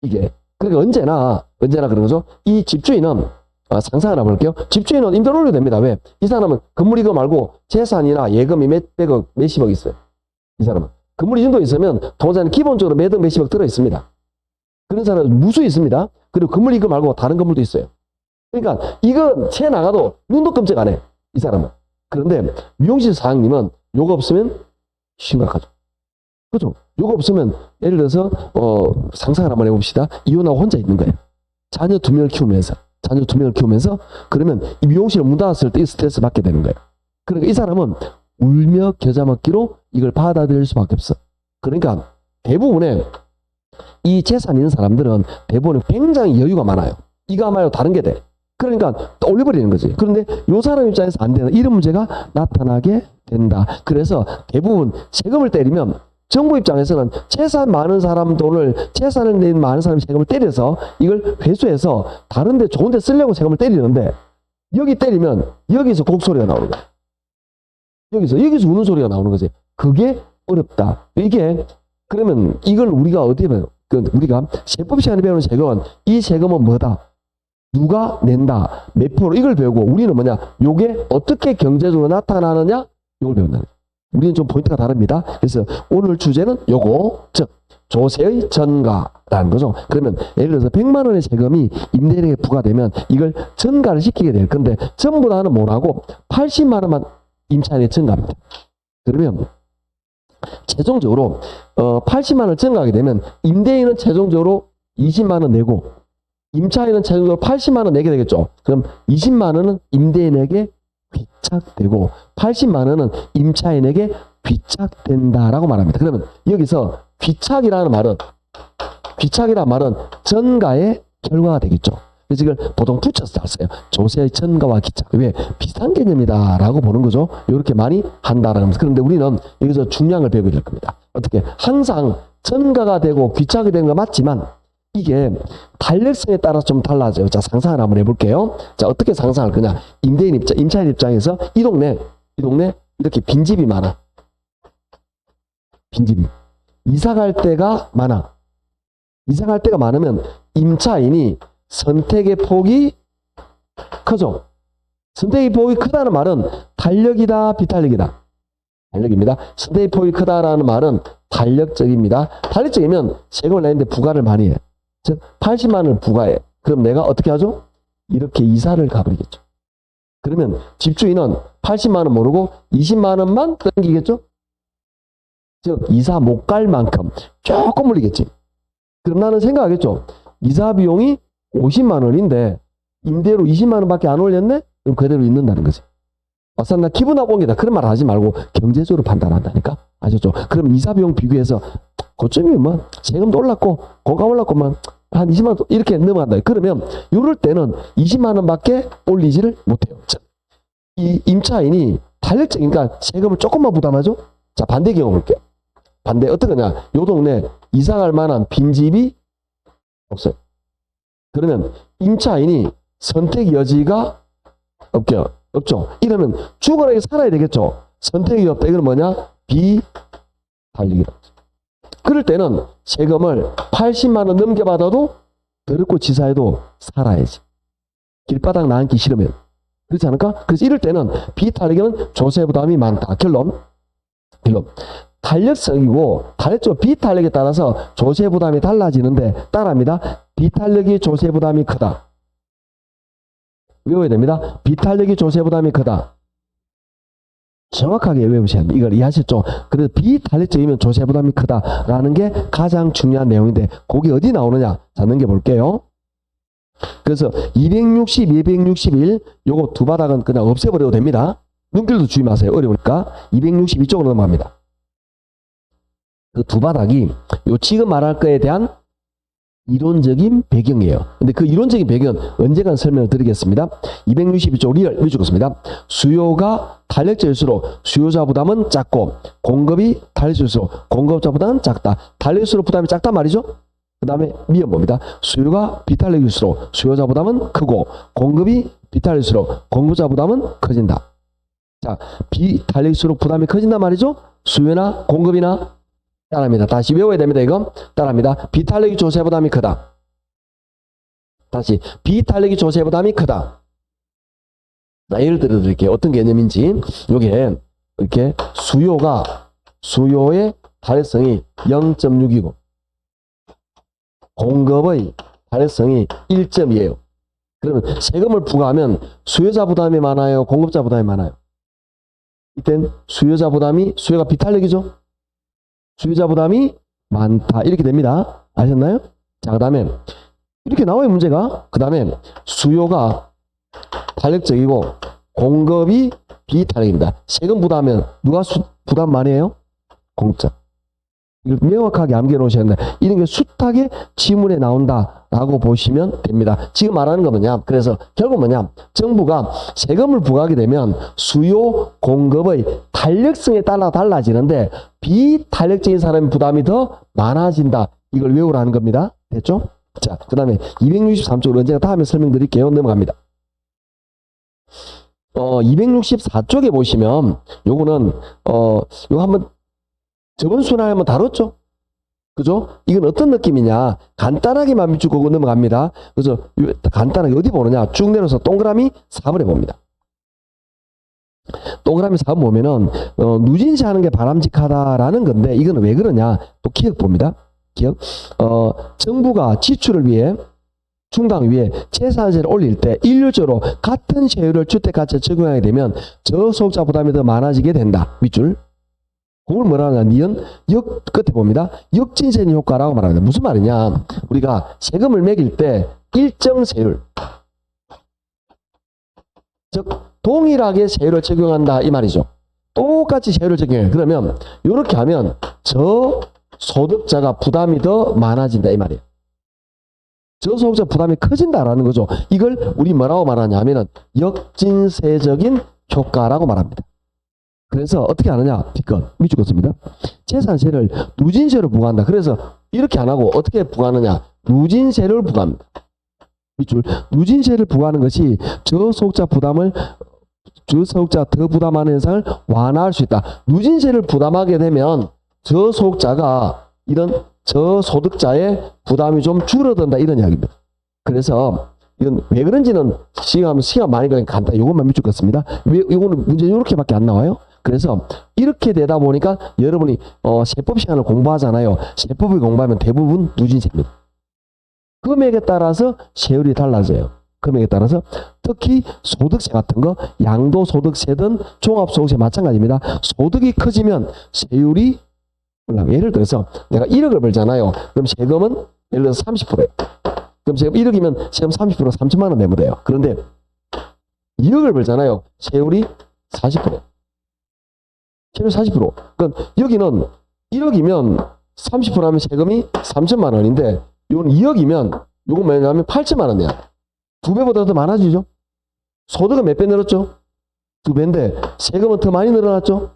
이게. 그러니까 언제나 그런 거죠. 이 집주인은, 상상 하나 볼게요. 집주인은 임대를 올려도 됩니다. 왜? 이 사람은 건물 이거 말고 재산이나 예금이 몇백억, 몇십억 있어요. 이 사람은. 건물 이 정도 있으면 통장에 기본적으로 매달 몇십억 들어 있습니다. 그런 사람은 무수히 있습니다. 그리고 건물 이거 말고 다른 건물도 있어요. 그러니까 이거 채 나가도 눈도 끔찍 안 해. 이 사람은. 그런데 미용실 사장님은 요거 없으면 심각하죠. 그죠? 요거 없으면 예를 들어서 상상을 한번 해봅시다. 이혼하고 혼자 있는 거예요. 자녀 2명을 키우면서 그러면 이 미용실 문 닫았을 때 이 스트레스 받게 되는 거예요. 그러니까 이 사람은 울며 겨자 먹기로 이걸 받아들일 수밖에 없어. 그러니까 대부분의 이 재산 있는 사람들은 대부분 굉장히 여유가 많아요. 이거야말로 다른 게 돼. 그러니까 올려버리는 거지. 그런데 요 사람 입장에서 안 되는 이런 문제가 나타나게 된다. 그래서 대부분 세금을 때리면 정부 입장에서는 재산 많은 사람 재산을 낸 많은 사람이 세금을 때려서 이걸 회수해서 다른 데 좋은 데 쓰려고 세금을 때리는데 여기 때리면 여기서 곡소리가 나오는 거야. 여기서 우는 소리가 나오는 거지. 그게 어렵다. 이게 그러면 이걸 우리가 어떻게 배워요? 우리가 세법 시간에 배우는 세금은 이 세금은 뭐다? 누가 낸다? 몇 프로? 이걸 배우고 우리는 뭐냐? 요게 어떻게 경제적으로 나타나느냐? 이걸 배운다는 거예요. 우리는 좀 포인트가 다릅니다. 그래서 오늘 주제는 요거, 즉 조세의 전가라는 거죠. 그러면 예를 들어서 100만 원의 세금이 임대인에게 부과되면 이걸 전가를 시키게 될 건데 전부 다는 못하고 80만 원만 임차인에게 전가합니다. 그러면 최종적으로 80만 원을 전가하게 되면 임대인은 최종적으로 20만 원 내고 임차인은 최종적으로 80만 원 내게 되겠죠. 그럼 20만 원은 임대인에게 귀착되고 80만 원은 임차인에게 귀착된다라고 말합니다. 그러면 여기서 귀착이라는 말은 전가의 결과가 되겠죠. 그래서 이걸 보통 붙여서 잘 써요. 조세의 전가와 귀착. 왜? 비슷한 개념이다라고 보는 거죠. 이렇게 많이 한다라는 거죠. 그런데 우리는 여기서 중요한 걸 배우게 될 겁니다. 어떻게? 항상 전가가 되고 귀착이 되는 건 맞지만 이게 탄력성에 따라서 좀 달라져요. 자, 상상을 한번 해볼게요. 자, 어떻게 상상할 거냐? 임차인 입장에서 이 동네 이렇게 빈집이 많아. 빈집이. 이사 갈 때가 많아. 이사 갈 때가 많으면 임차인이 선택의 폭이 크죠. 선택의 폭이 크다는 말은 탄력이다, 비탄력이다. 탄력입니다. 선택의 폭이 크다라는 말은 탄력적입니다. 탄력적이면 세금을 내는데 부과를 많이 해. 즉 80만 원을 부과해. 그럼 내가 어떻게 하죠? 이렇게 이사를 가버리겠죠. 그러면 집주인은 80만 원 모르고 20만 원만 땡기겠죠? 즉 이사 못 갈 만큼 조금 물리겠지. 그럼 나는 생각하겠죠. 이사 비용이 50만 원인데 임대료 20만 원밖에 안 올렸네? 그럼 그대로 있는다는 거지. 나 기분 나쁜 게다. 그런 말 하지 말고 경제적으로 판단한다니까. 아셨죠? 그럼 이사 비용 비교해서 고점이 뭐 세금도 올랐고 공감 올랐고만 한 20만 원 이렇게 넘어간다. 그러면 이럴 때는 20만 원밖에 올리지를 못해요. 이 임차인이 탄력적이니까 세금을 조금만 부담하죠. 자, 반대 경우 볼게요. 반대 어떤 거냐? 요 동네 이사 갈 만한 빈집이 없어요. 그러면 임차인이 선택 여지가 없죠. 이러면 죽어라 살아야 되겠죠. 선택이 없다. 이건 뭐냐? 비탄력이다. 그럴 때는 세금을 80만 원 넘겨받아도 더럽고 치사해도 살아야지. 길바닥 나앉기 싫으면. 그렇지 않을까? 그래서 이럴 때는 비탄력에는 조세 부담이 많다. 결론. 탄력성이고 탄력적 비탄력에 따라서 조세 부담이 달라지는데 따라합니다. 비탄력이 조세 부담이 크다. 외워야 됩니다. 비탄력이 조세 부담이 크다. 정확하게 외우셔야 합니다. 이걸 이해하셨죠? 그래서 비탄력적이면 조세 부담이 크다라는 게 가장 중요한 내용인데 그게 어디 나오느냐? 자, 넘겨볼게요. 그래서 260, 261 요거 두 바닥은 그냥 없애버려도 됩니다. 눈길도 주의 마세요. 어려우니까. 260 이쪽으로 넘어갑니다. 그 두 바닥이 요 지금 말할 거에 대한 이론적인 배경이에요. 근데 그 이론적인 배경은 언젠간 설명을 드리겠습니다. 262쪽 리얼 읽어주겠습니다. 수요가 탄력적일수록 수요자 부담은 작고 공급이 탄력적일수록 공급자 부담은 작다. 탄력일수록 부담이 작단 말이죠. 그 다음에 미연 봅니다. 수요가 비탄력일수록 수요자 부담은 크고 공급이 비탄력일수록 공급자 부담은 커진다. 자, 비탄력일수록 부담이 커진단 말이죠. 수요나 공급이나 따라합니다. 다시 외워야 됩니다. 이거 따라합니다. 비탄력이 조세 부담이 크다. 다시 비탄력이 조세 부담이 크다. 자, 예를 들어 드릴게요. 어떤 개념인지. 요게 이렇게 수요의 탄력성이 0.6이고 공급의 탄력성이 1.2예요. 그러면 세금을 부과하면 수요자 부담이 많아요? 공급자 부담이 많아요? 이땐 수요가 비탄력이죠? 수요자 부담이 많다. 이렇게 됩니다. 아셨나요? 자, 그 다음에 이렇게 나와요, 문제가. 그 다음에 수요가 탄력적이고 공급이 비탄력입니다. 세금 부담하면 누가 부담 많이 해요? 공급자. 이걸 명확하게 암기해 놓으셔야 된다. 이런 게 숱하게 지문에 나온다라고 보시면 됩니다. 지금 말하는 거 뭐냐? 그래서 결국 뭐냐? 정부가 세금을 부과하게 되면 수요, 공급의 탄력성에 따라 달라지는데 비탄력적인 사람의 부담이 더 많아진다. 이걸 외우라는 겁니다. 됐죠? 자, 그 다음에 263쪽으로 언제가 다음에 설명드릴게요. 넘어갑니다. 264쪽에 보시면 요거는 요거 한번 저번 순환에 한번 다뤘죠? 그죠? 이건 어떤 느낌이냐? 간단하게만 밑줄 넘어갑니다. 그래서 간단하게 어디 보느냐? 쭉 내려서 동그라미 4번에 봅니다. 동그라미 4번 보면은 누진세 하는 게 바람직하다라는 건데 이거는 왜 그러냐? 또 기억 봅니다. 기억. 정부가 지출을 위해 충당 위에 재산세를 올릴 때 일률적으로 같은 세율을 주택가치에 적용하게 되면 저소득자 부담이 더 많아지게 된다. 밑줄. 그걸 뭐라 하냐? 니은 끝에 봅니다. 역진세 효과라고 말합니다. 무슨 말이냐? 우리가 세금을 매길 때 일정 세율, 즉 동일하게 세율을 적용한다 이 말이죠. 똑같이 세율을 적용해요. 그러면 이렇게 하면 저소득자가 부담이 더 많아진다 이 말이에요. 저소득자 부담이 커진다라는 거죠. 이걸 우리 뭐라고 말하냐 하면은 역진세적인 효과라고 말합니다. 그래서 어떻게 하느냐? B건 밑줄 긋습니다. 재산세를 누진세로 부과한다. 그래서 이렇게 안 하고 어떻게 부과하느냐? 누진세를 부과합니다. 밑줄. 누진세를 부과하는 것이 저소득자 더 부담하는 현상을 완화할 수 있다. 누진세를 부담하게 되면 저소득자가 이런 저소득자의 부담이 좀 줄어든다 이런 이야기입니다. 그래서 이건 왜 그런지는 시간 많이 가니까 간단히 이것만 밑줄 긋습니다. 이거는 문제 이렇게밖에 안 나와요. 그래서 이렇게 되다 보니까 여러분이 세법 시간을 공부하잖아요. 세법을 공부하면 대부분 누진세입니다. 금액에 따라서 세율이 달라져요. 금액에 따라서 특히 소득세 같은 거 양도소득세든 종합소득세 마찬가지입니다. 소득이 커지면 세율이 올라가요. 예를 들어서 내가 1억을 벌잖아요. 그럼 세금은 예를 들어서 30%예요. 그럼 세금 1억이면 세금 30% 3천만 원 내면 돼요. 그런데 2억을 벌잖아요. 세율이 40%예요. 세율 40%. 그러니까 여기는 1억이면 30% 하면 세금이 3천만 원인데 이건 2억이면 이건 뭐냐면 8천만 원이야. 2배보다 더 많아지죠. 소득은 몇 배 늘었죠? 2배인데 세금은 더 많이 늘어났죠.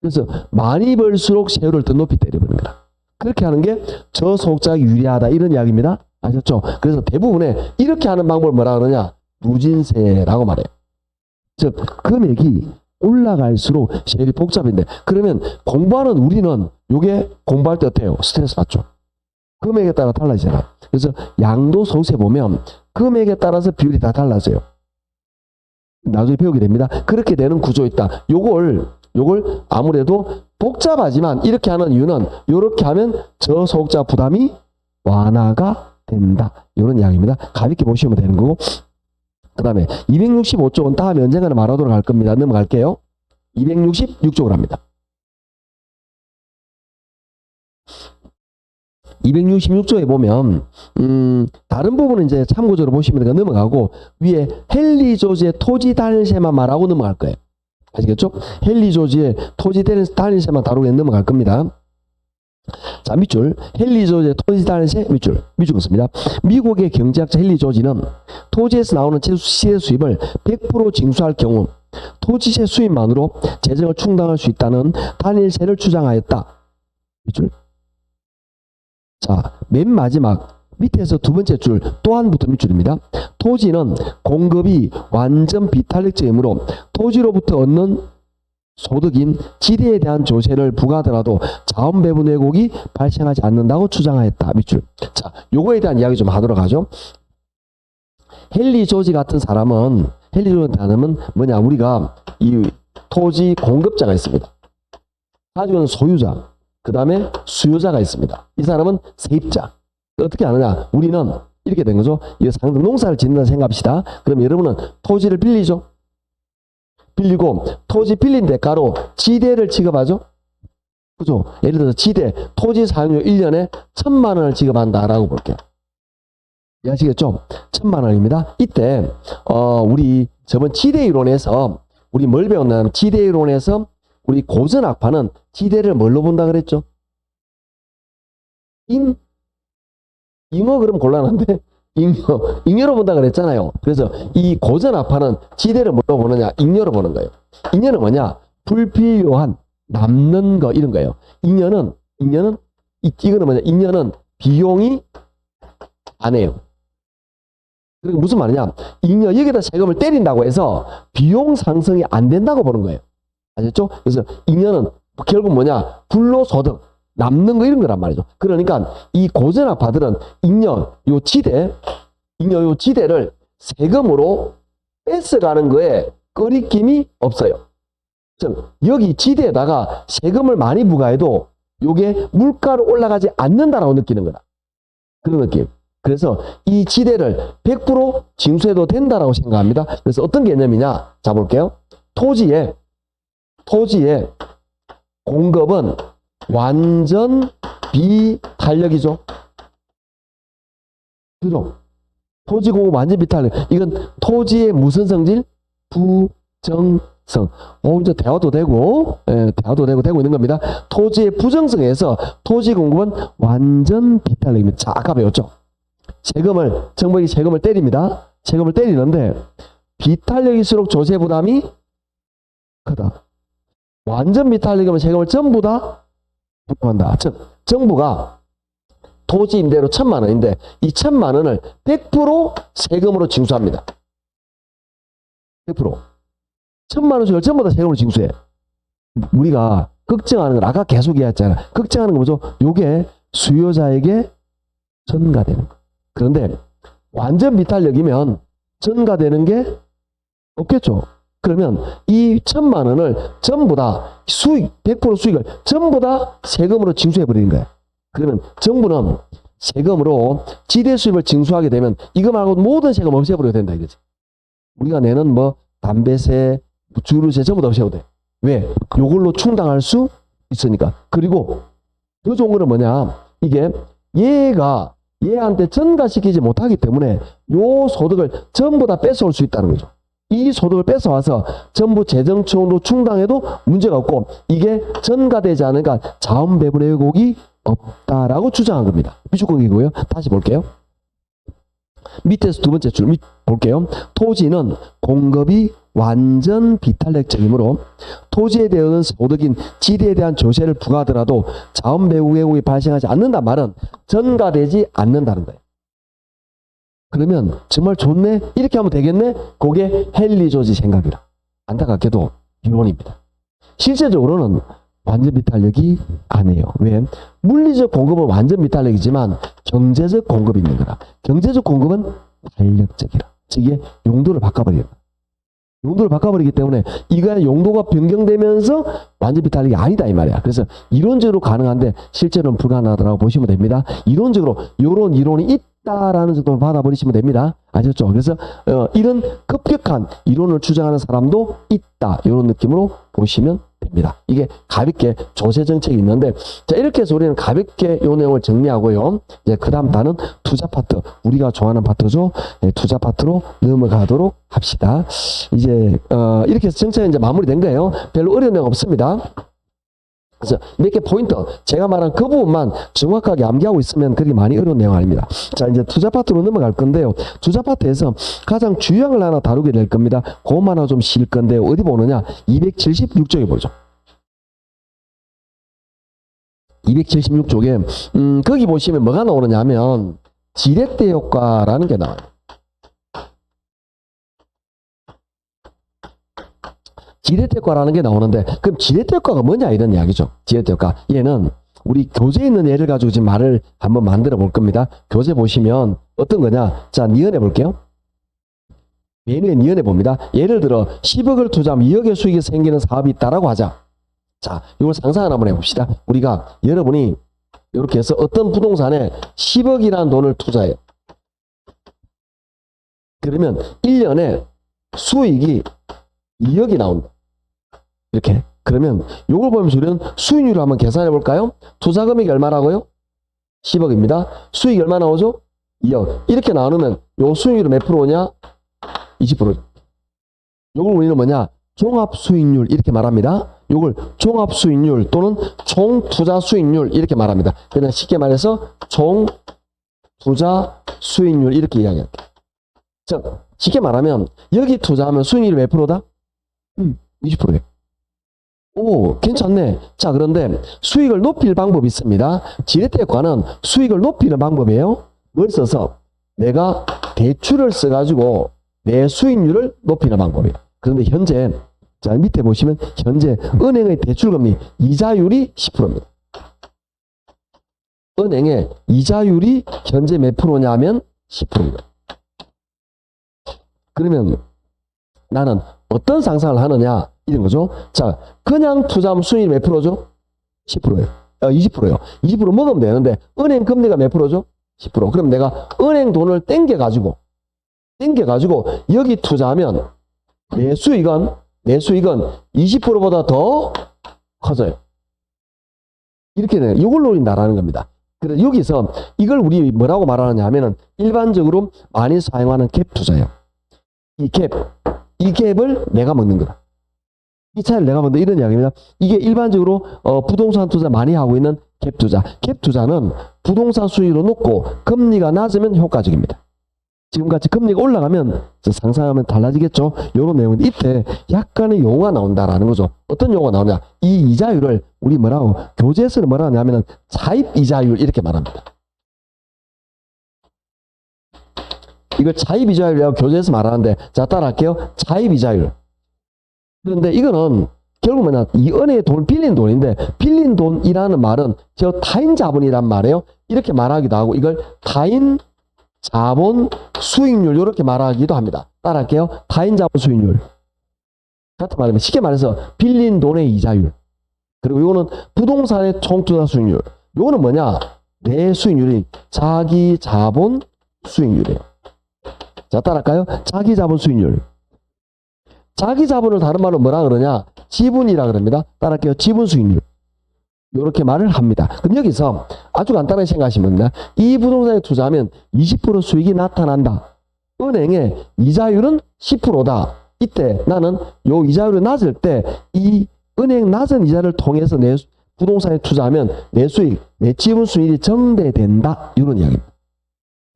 그래서 많이 벌수록 세율을 더 높이 때려버리는 거다. 그렇게 하는 게 저소득자가 유리하다 이런 이야기입니다. 아셨죠? 그래서 대부분에 이렇게 하는 방법을 뭐라 그러냐? 누진세라고 말해요. 즉 금액이 올라갈수록 세율이 복잡인데 그러면 공부하는 우리는 요게 공부할 때 어때요? 스트레스 받죠. 금액에 따라 달라지잖아요. 그래서 양도소득세 보면 금액에 따라서 비율이 다 달라져요. 나중에 배우게 됩니다. 그렇게 되는 구조 있다. 요걸 아무래도 복잡하지만 이렇게 하는 이유는 이렇게 하면 저소득자 부담이 완화가 된다. 이런 이야기입니다. 가볍게 보시면 되는 거고. 그 다음에 265쪽은 다음에 언젠가는 말하도록 할 겁니다. 넘어갈게요. 266쪽으로 합니다. 266쪽에 보면 다른 부분은 이제 참고적으로 보시면 되니까 넘어가고 위에 헨리 조지의 토지 단일세만 말하고 넘어갈 거예요. 아시겠죠? 헨리 조지의 토지 단일세만 다루고 넘어갈 겁니다. 자, 밑줄. 헨리 조지의 토지 단일세 밑줄 긋습니다. 미국의 경제학자 헨리 조지는 토지에서 나오는 시세 수입을 100% 징수할 경우 토지세 수입만으로 재정을 충당할 수 있다는 단일세를 주장하였다. 밑줄. 자, 맨 마지막 밑에서 두 번째 줄 또한부터 밑줄입니다. 토지는 공급이 완전 비탄력적이므로 토지로부터 얻는 소득인 지대에 대한 조세를 부과하더라도 자원 배분 왜곡이 발생하지 않는다고 주장하였다. 밑줄. 자, 요거에 대한 이야기 좀 하도록 하죠. 헨리 조지 같은 사람은 뭐냐? 우리가 이 토지 공급자가 있습니다. 가지고는 소유자, 그 다음에 수요자가 있습니다. 이 사람은 세입자. 어떻게 하느냐? 우리는 이렇게 된 거죠. 이 상당 농사를 짓는다 생각합시다. 그럼 여러분은 토지를 빌리죠. 빌리고 토지 빌린 대가로 지대를 지급하죠. 그죠? 예를 들어서 지대, 토지 사용료 1년에 1,000만 원을 지급한다라고 볼게요. 이해하시겠죠? 1,000만 원입니다. 이때 우리 저번 지대 이론에서 우리 뭘 배웠냐면 지대 이론에서 우리 고전학파는 지대를 뭘로 본다 그랬죠? 잉어 그럼 곤란한데 잉여로 본다 그랬잖아요. 그래서 이 고전학파는 지대를 뭘로 보느냐? 잉여로 보는 거예요. 잉여는 뭐냐? 불필요한 남는 거 이런 거예요. 잉여는 이거는 뭐냐? 잉여는 비용이 안 해요. 그리고 무슨 말이냐? 잉여 여기다 세금을 때린다고 해서 비용 상승이 안 된다고 보는 거예요. 아셨죠? 그래서 잉여는 결국 뭐냐? 불로소득 남는 거 이런 거란 말이죠. 그러니까 이 고전학파들은 잉여 요 지대를 세금으로 뺏어가는 거에 꺼리낌이 없어요. 즉 여기 지대에다가 세금을 많이 부과해도 요게 물가로 올라가지 않는다라고 느끼는 거다. 그런 느낌. 그래서 이 지대를 100% 징수해도 된다라고 생각합니다. 그래서 어떤 개념이냐? 자 볼게요. 토지의 공급은 완전 비탄력이죠. 그죠? 토지 공급 완전 비탄력. 이건 토지의 무슨 성질? 부정성. 이제 대화도 되고, 되고 있는 겁니다. 토지의 부정성에서 토지 공급은 완전 비탄력입니다. 자, 아까 배웠죠? 정부이 세금을 때립니다. 세금을 때리는데, 비탄력일수록 조세 부담이 크다. 완전 비탄력이면 세금을 전부 다 부과한다. 즉, 정부가 토지 임대료 1,000만 원인데 이 1,000만 원을 100% 세금으로 징수합니다. 100%. 1,000만 원씩을 전부 다 세금으로 징수해. 우리가 걱정하는 건 아까 계속 이야기했잖아. 걱정하는 건 뭐죠? 요게 수요자에게 전가되는 거. 그런데 완전 비탄력이면 전가되는 게 없겠죠. 그러면 이 1,000만 원을 전부 다 100% 수익을 전부 다 세금으로 징수해버리는 거예요. 그러면 정부는 세금으로 지대 수입을 징수하게 되면 이거 말고 모든 세금 없애버려야 된다 이거지. 우리가 내는 뭐 담배세, 주유세 전부 다 없애도 돼. 왜? 요걸로 충당할 수 있으니까. 그리고 더 좋은 거는 뭐냐? 이게 얘한테 전가시키지 못하기 때문에 요 소득을 전부 다 뺏어올 수 있다는 거죠. 이 소득을 뺏어와서 전부 재정청으로 충당해도 문제가 없고 이게 전가되지 않으니까 자원 배분의 왜곡이 없다라고 주장한 겁니다. 미주권이고요. 다시 볼게요. 밑에서 두 번째 줄 볼게요. 토지는 공급이 완전 비탄력적이므로 토지에 대한 소득인 지대에 대한 조세를 부과하더라도 자원 배분 왜곡이 발생하지 않는다는 말은 전가되지 않는다는 거예요. 그러면 정말 좋네? 이렇게 하면 되겠네? 그게 헨리 조지 생각이라. 안타깝게도 이론입니다. 실제적으로는 완전 비탄력이 아니에요. 왜? 물리적 공급은 완전 비탄력이지만 경제적 공급이 있는 거라. 경제적 공급은 탄력적이라. 즉 이게 용도를 바꿔버려요. 용도를 바꿔버리기 때문에 이거 용도가 변경되면서 완전 비탄력이 아니다 이 말이야. 그래서 이론적으로 가능한데 실제로는 불가능하다고 보시면 됩니다. 이론적으로 이런 이론이 있다라는 정도만 받아버리시면 됩니다. 아셨죠? 그래서 이런 급격한 이론을 주장하는 사람도 있다 이런 느낌으로 보시면 됩니다. 이게 가볍게 조세 정책이 있는데 자 이렇게 해서 우리는 가볍게 이 내용을 정리하고요. 이제 그 다음 단은 투자 파트 우리가 좋아하는 파트죠. 투자 파트로 넘어가도록 합시다. 이제 이렇게 해서 정책은 이제 마무리된 거예요. 별로 어려운 내용 없습니다. 그래서 몇 개 포인트 제가 말한 그 부분만 정확하게 암기하고 있으면 그렇게 많이 어려운 내용 아닙니다. 자 이제 투자 파트로 넘어갈 건데요. 투자 파트에서 가장 중요한 걸 하나 다루게 될 겁니다. 그것만 하나 좀 실 건데요. 어디 보느냐 276쪽에 보죠. 276쪽에 거기 보시면 뭐가 나오느냐 하면 지렛대 효과라는 게 나와요. 지렛대 효과라는 게 나오는데, 그럼 지렛대 효과가 뭐냐 이런 이야기죠. 지렛대 효과. 얘는 우리 교재에 있는 예를 가지고 지금 말을 한번 만들어 볼 겁니다. 교재 보시면 어떤 거냐. 자, 니은해 볼게요. 메뉴에 니은해 봅니다. 예를 들어 10억을 투자하면 2억의 수익이 생기는 사업이 있다라고 하자. 자, 이걸 상상을 한번 해봅시다. 우리가 여러분이 이렇게 해서 어떤 부동산에 10억이라는 돈을 투자해요. 그러면 1년에 수익이 2억이 나온다. 이렇게. 그러면 이걸 보면서 우리는 수익률을 한번 계산해 볼까요? 투자 금액이 얼마라고요? 10억입니다. 수익이 얼마 나오죠? 2억. 이렇게 나누면 요 수익률이 몇 프로냐? 20%. 요걸 우리는 뭐냐? 종합 수익률 이렇게 말합니다. 요걸 종합 수익률 또는 총 투자 수익률 이렇게 말합니다. 그냥 쉽게 말해서 총 투자 수익률 이렇게 이야기할게요. 즉 쉽게 말하면 여기 투자하면 수익률이 몇 프로다? 20%예요. 오, 괜찮네. 자, 그런데 수익을 높일 방법이 있습니다. 지렛대 효과는 수익을 높이는 방법이에요. 뭘 써서? 내가 대출을 써가지고 내 수익률을 높이는 방법이에요. 그런데 현재, 자, 밑에 보시면 현재 은행의 대출금리 이자율이 10%입니다. 은행의 이자율이 현재 몇 프로냐면 10%입니다. 그러면 나는 어떤 상상을 하느냐? 이런 거죠. 자, 그냥 투자하면 수익이 몇 프로죠? 10%예요. 20%예요. 20% 먹으면 되는데 은행 금리가 몇 프로죠? 10%. 그럼 내가 은행 돈을 땡겨가지고 여기 투자하면 내 수익은 20%보다 더 커져요. 이렇게 돼요. 이걸 노린다라는 겁니다. 그래서 여기서 이걸 우리 뭐라고 말하느냐 하면은 일반적으로 많이 사용하는 갭 투자예요. 이 갭을 내가 먹는 거다. 이 차이를 내가 먹는다 이런 이야기입니다. 이게 일반적으로 부동산 투자 많이 하고 있는 갭 투자. 갭 투자는 부동산 수익으로 놓고 금리가 낮으면 효과적입니다. 지금같이 금리가 올라가면 상상하면 달라지겠죠. 이런 내용인데 이때 약간의 용어가 나온다라는 거죠. 어떤 용어가 나오냐? 이 이자율을 우리 뭐라고 교재에서는 뭐라 하냐면은 차입 이자율 이렇게 말합니다. 이걸 차입 이자율이라고 교재에서 말하는데 자 따라할게요. 차입 이자율. 그런데 이거는 결국 뭐냐? 이 은행에 돈을 빌린 돈인데 빌린 돈이라는 말은 저 타인 자본이란 말이에요. 이렇게 말하기도 하고 이걸 타인 자본 수익률 이렇게 말하기도 합니다. 따라할게요. 타인 자본 수익률. 같은 말이면 쉽게 말해서 빌린 돈의 이자율. 그리고 이거는 부동산의 총투자 수익률. 이거는 뭐냐? 내 수익률이 자기 자본 수익률이에요. 자 따라할까요? 자기 자본 수익률. 자기 자본을 다른 말로 뭐라 그러냐? 지분이라 그럽니다. 따라할게요. 지분 수익률. 이렇게 말을 합니다. 그럼 여기서 아주 간단하게 생각하시면 됩니다. 이 부동산에 투자하면 20% 수익이 나타난다. 은행의 이자율은 10%다. 이때 나는 요 이자율이 낮을 때 이 은행 낮은 이자를 통해서 내 부동산에 투자하면 내 수익, 내 지분 수익이 정대된다. 이런 이야기입니다.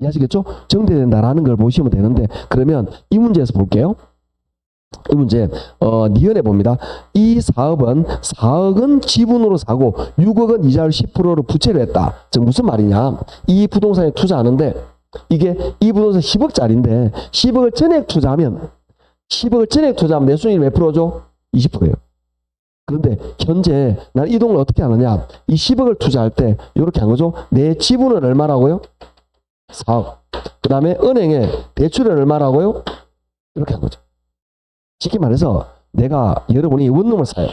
이해하시겠죠? 정대된다라는 걸 보시면 되는데 그러면 이 문제에서 볼게요. 이 문제 니은해 봅니다. 이 사업은 4억은 지분으로 사고 6억은 이자율 10%로 부채를 했다. 즉 무슨 말이냐? 이 부동산에 투자하는데 이게 이 부동산 10억짜리인데 10억을 전액 투자하면 내 수익이 몇 프로죠? 20%예요. 그런데 현재 난 이 돈을 어떻게 하느냐? 이 10억을 투자할 때 이렇게 한 거죠. 내 지분은 얼마라고요? 4억. 그 다음에 은행에 대출은 얼마라고요? 이렇게 한 거죠. 쉽게 말해서 내가 여러분이 원룸을 사요.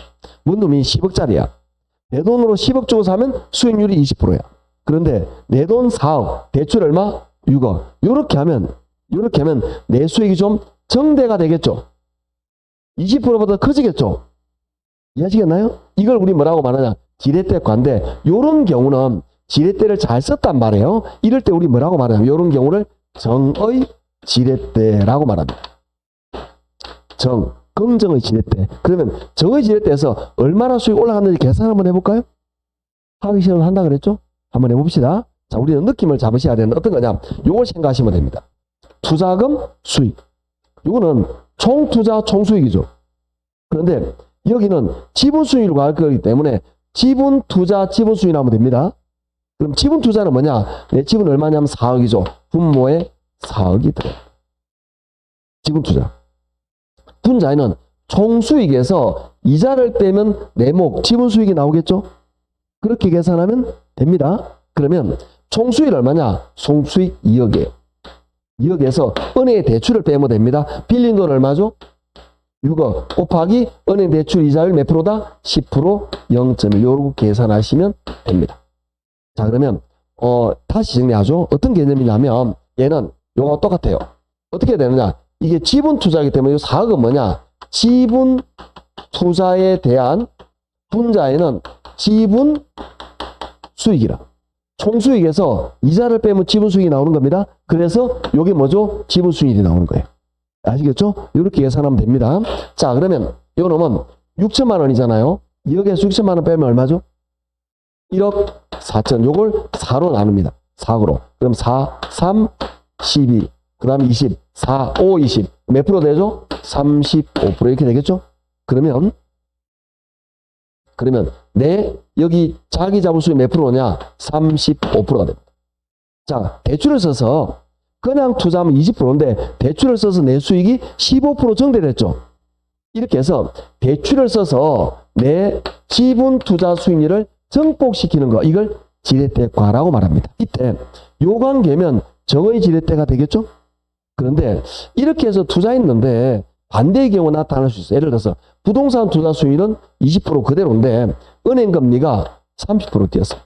원룸이 10억짜리야. 내 돈으로 10억 주고 사면 수익률이 20%야. 그런데 내 돈 4억, 대출 얼마? 6억. 이렇게 하면 내 수익이 좀 정대가 되겠죠. 20%보다 커지겠죠. 이해하시겠나요? 이걸 우리 뭐라고 말하냐? 지렛대 효과인데 이런 경우는 지렛대를 잘 썼단 말이에요. 이럴 때 우리 뭐라고 말하냐? 이런 경우를 정의 지렛대라고 말합니다. 긍정의 지렛대. 그러면 정의 지렛대에서 얼마나 수익이 올라갔는지 계산 한번 해볼까요? 하기 시험을 한다 그랬죠? 한번 해봅시다. 자, 우리는 느낌을 잡으셔야 되는 어떤 거냐? 요걸 생각하시면 됩니다. 투자금 수익. 요거는 총투자 총수익이죠. 그런데 여기는 지분 수익으로 갈 거기 때문에 지분 투자 지분 수익 하면 됩니다. 그럼 지분 투자는 뭐냐? 내 지분 얼마냐면 4억이죠. 분모에 4억이 들어요. 지분 투자. 분자에는 총수익에서 이자를 빼면 내목, 지분 수익이 나오겠죠? 그렇게 계산하면 됩니다. 그러면 총수익 얼마냐? 총수익 2억이에요. 2억에서 은행의 대출을 빼면 됩니다. 빌린 돈 얼마죠? 6억 곱하기 은행 대출 이자율 몇 프로다? 10%, 0.1 요렇게 계산하시면 됩니다. 자, 그러면 다시 정리하죠. 어떤 개념이냐면 얘는 요거 똑같아요. 어떻게 되느냐? 이게 지분 투자이기 때문에 이 4억은 뭐냐? 지분 투자에 대한 분자에는 지분 수익이라. 총수익에서 이자를 빼면 지분 수익이 나오는 겁니다. 그래서 요게 뭐죠? 지분 수익이 나오는 거예요. 아시겠죠? 이렇게 계산하면 됩니다. 자, 그러면 요 놈은 6천만 원이잖아요. 2억에서 6천만 원 빼면 얼마죠? 1억 4천. 요걸 4로 나눕니다. 4억으로. 그럼 4, 3, 12. 그 다음에 20. 4, 5, 20. 몇 프로 되죠? 35% 이렇게 되겠죠? 그러면 내 여기 자기 자본수익 몇 프로냐? 35%가 됩니다. 자, 대출을 써서 그냥 투자하면 20%인데 대출을 써서 내 수익이 15% 증대됐죠. 이렇게 해서 대출을 써서 내 지분 투자 수익률을 증폭시키는 거, 이걸 지렛대과라고 말합니다. 이때 요 관계면 정의 지렛대가 되겠죠? 그런데 이렇게 해서 투자했는데 반대의 경우 나타날 수 있어요. 예를 들어서 부동산 투자 수익은 20% 그대로인데 은행 금리가 30% 뛰었어요.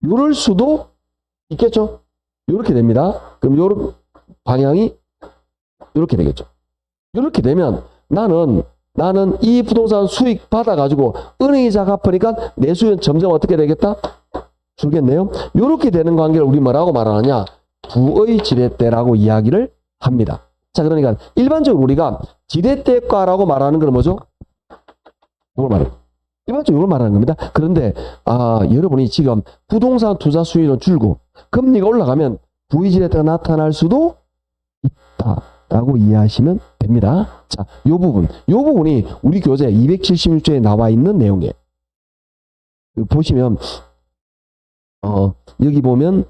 이럴 수도 있겠죠? 이렇게 됩니다. 그럼 요런 방향이 이렇게 되겠죠. 이렇게 되면 나는 이 부동산 수익 받아가지고 은행이자 갚으니까 내 수익은 점점 어떻게 되겠다? 줄겠네요. 이렇게 되는 관계를 우리 뭐라고 말하느냐? 부의 지렛대라고 이야기를 합니다. 자, 그러니까 일반적으로 우리가 지렛대과라고 말하는 건 뭐죠? 이걸 말해요. 일반적으로 이걸 말하는 겁니다. 그런데 여러분이 지금 부동산 투자 수익은 줄고 금리가 올라가면 부의 지렛대가 나타날 수도 있다라고 이해하시면 됩니다. 자, 요 부분이 우리 교재 276조에 나와 있는 내용이에요. 보시면 여기 보면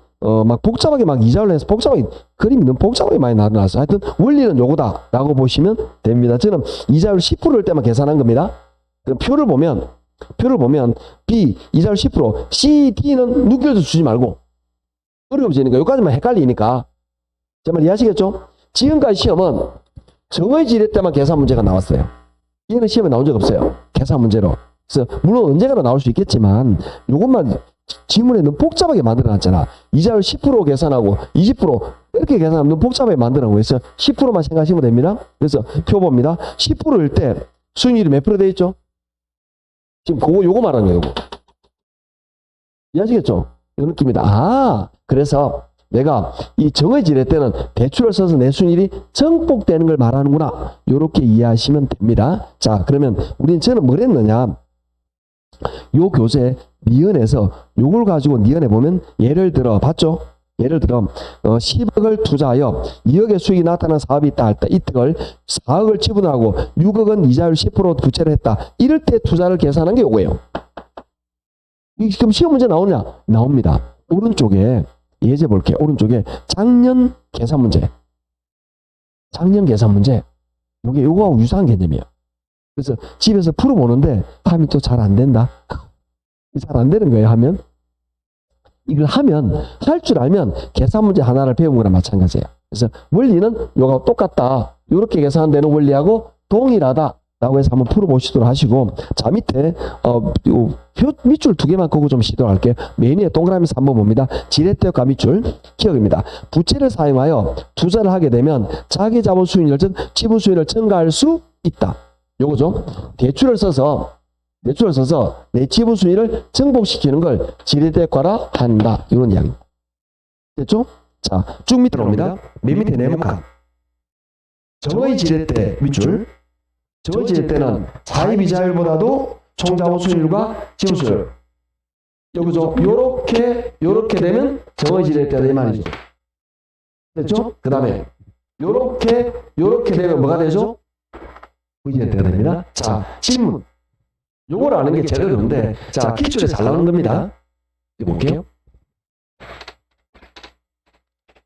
막 복잡하게 막 이자를 해서 복잡하게 그림이 너무 복잡하게 많이 나눠놨어요. 하여튼 원리는 요거다라고 보시면 됩니다. 저는 이자율 10%일 때만 계산한 겁니다. 그럼 표를 보면 B 이자율 10%, C, D는 누구에도 주지 말고 어려워지니까 여기까지만 헷갈리니까 제 말 이해하시겠죠? 지금까지 시험은 정의 지렛대만 계산 문제가 나왔어요. 얘는 시험에 나온 적 없어요. 계산 문제로. 그래서 물론 언젠가는 나올 수 있겠지만 요것만 지문에 너무 복잡하게 만들어놨잖아. 이자율 10% 계산하고 20% 이렇게 계산하면 너무 복잡하게 만들어놓은 거예요. 그래서 10%만 생각하시면 됩니다. 그래서 표 봅니다. 10%일 때 수익률이 몇 프로 돼 있죠? 지금 요거 말하는 거예요. 요거. 이해하시겠죠? 이 느낌이다. 그래서 내가 이 정의 지렛대는 대출을 써서 내 수익률이 증폭되는 걸 말하는구나. 요렇게 이해하시면 됩니다. 자, 그러면 저는 뭘 했느냐? 요 교재 니은에서 요걸 가지고 니은에 보면 예를 들어 봤죠? 예를 들어 10억을 투자하여 2억의 수익이 나타난 사업이 있다 할 때 이득을 4억을 지분하고 6억은 이자율 10% 부채를 했다. 이럴 때 투자를 계산한 게 요거예요. 그럼 시험 문제 나오냐? 나옵니다. 오른쪽에 예제 볼게요. 오른쪽에 작년 계산 문제. 요게 요거하고 유사한 개념이에요. 그래서 집에서 풀어보는데 하면 또 잘 안 된다. 잘 안 되는 거예요. 하면 이걸 할 줄 알면 계산 문제 하나를 배운 거랑 마찬가지예요. 그래서 원리는 요가 똑같다. 이렇게 계산되는 원리하고 동일하다라고 해서 한번 풀어보시도록 하시고, 자, 밑에 표 밑줄 두 개만 끄고 좀 시도를 할게요. 메인 위에 동그라미에서 한번 봅니다. 지렛대과 밑줄 기억입니다. 부채를 사용하여 투자를 하게 되면 자기 자본 수익률 즉 지분 수익을 증가할 수 있다. 요거죠. 대출을 써서 내 지분 수익을 증폭시키는 걸 지렛대과라 한다. 이런 이야기입니다. 됐죠? 자, 쭉 밑으로 옵니다. 맨 밑에 네모칸. 정의 지렛대 밑줄. 정의 지렛대는 자입이자율보다도 총자본 수익률과 지분 수익률. 요거죠. 요렇게 되면 정의 지렛대다 이 말이죠. 됐죠? 그 다음에 요렇게 되면 뭐가 되죠? 부지렛대가 됩니다. 자, 질문. 요걸 아는 게 제일 어려운데, 자, 기출에 잘 나오는 겁니다. 볼게요.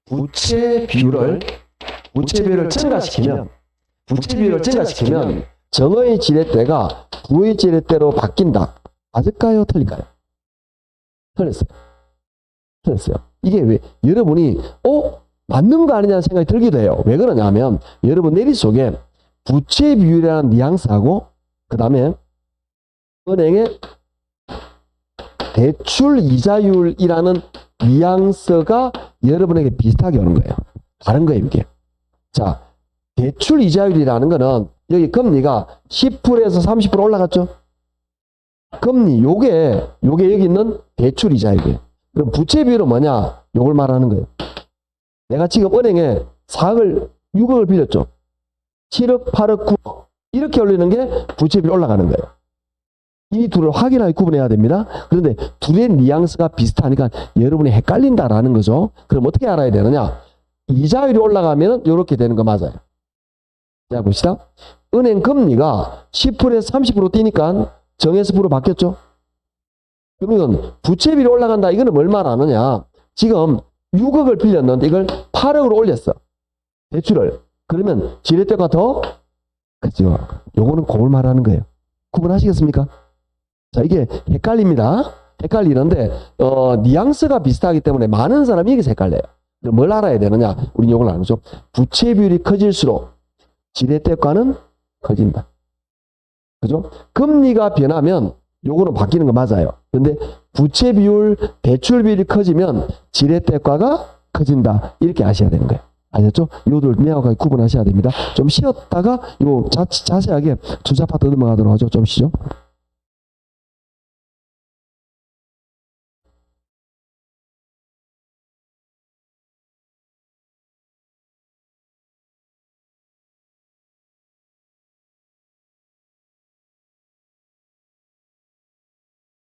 부채 비율을 증가시키면 정의 지렛대가 부의 지렛대로 바뀐다. 맞을까요? 틀릴까요? 틀렸어요. 이게 왜 여러분이 맞는 거 아니냐는 생각이 들기도 해요. 왜 그러냐면 여러분 내리 속에 부채 비율이라는 뉘앙스하고 그 다음에 은행의 대출 이자율이라는 뉘앙스가 여러분에게 비슷하게 오는 거예요. 다른 거예요, 이게. 자, 대출 이자율이라는 거는 여기 금리가 10%에서 30% 올라갔죠? 금리, 요게 여기 있는 대출 이자율이에요. 그럼 부채 비율은 뭐냐? 요걸 말하는 거예요. 내가 지금 은행에 4억을, 6억을 빌렸죠? 7억, 8억, 9억. 이렇게 올리는 게 부채 비율 올라가는 거예요. 이 둘을 확인하게 구분해야 됩니다. 그런데 둘의 뉘앙스가 비슷하니까 여러분이 헷갈린다라는 거죠. 그럼 어떻게 알아야 되느냐? 이자율이 올라가면 이렇게 되는 거 맞아요. 자, 봅시다. 은행 금리가 10%에서 30% 뛰니까 정에서% 바뀌었죠? 그럼 이건 부채비율이 올라간다. 이거는 뭘 말하느냐? 지금 6억을 빌렸는데 이걸 8억으로 올렸어. 대출을. 그러면 지렛대가 더 그죠? 요거는 그걸 말하는 거예요. 구분하시겠습니까? 자, 이게 헷갈립니다. 헷갈리는데 뉘앙스가 비슷하기 때문에 많은 사람이 이게 헷갈려요. 그럼 뭘 알아야 되느냐? 우리는 요걸 알죠. 부채 비율이 커질수록 지렛대가는 커진다. 그죠? 금리가 변하면 요거는 바뀌는 거 맞아요. 근데 부채 비율, 대출 비율이 커지면 지렛대가가 커진다. 이렇게 아셔야 되는 거예요. 아셨죠? 요들 명확하게 구분하셔야 됩니다. 좀 쉬었다가 요 자세하게 주사 파트 넘어가도록 하죠. 좀 쉬죠.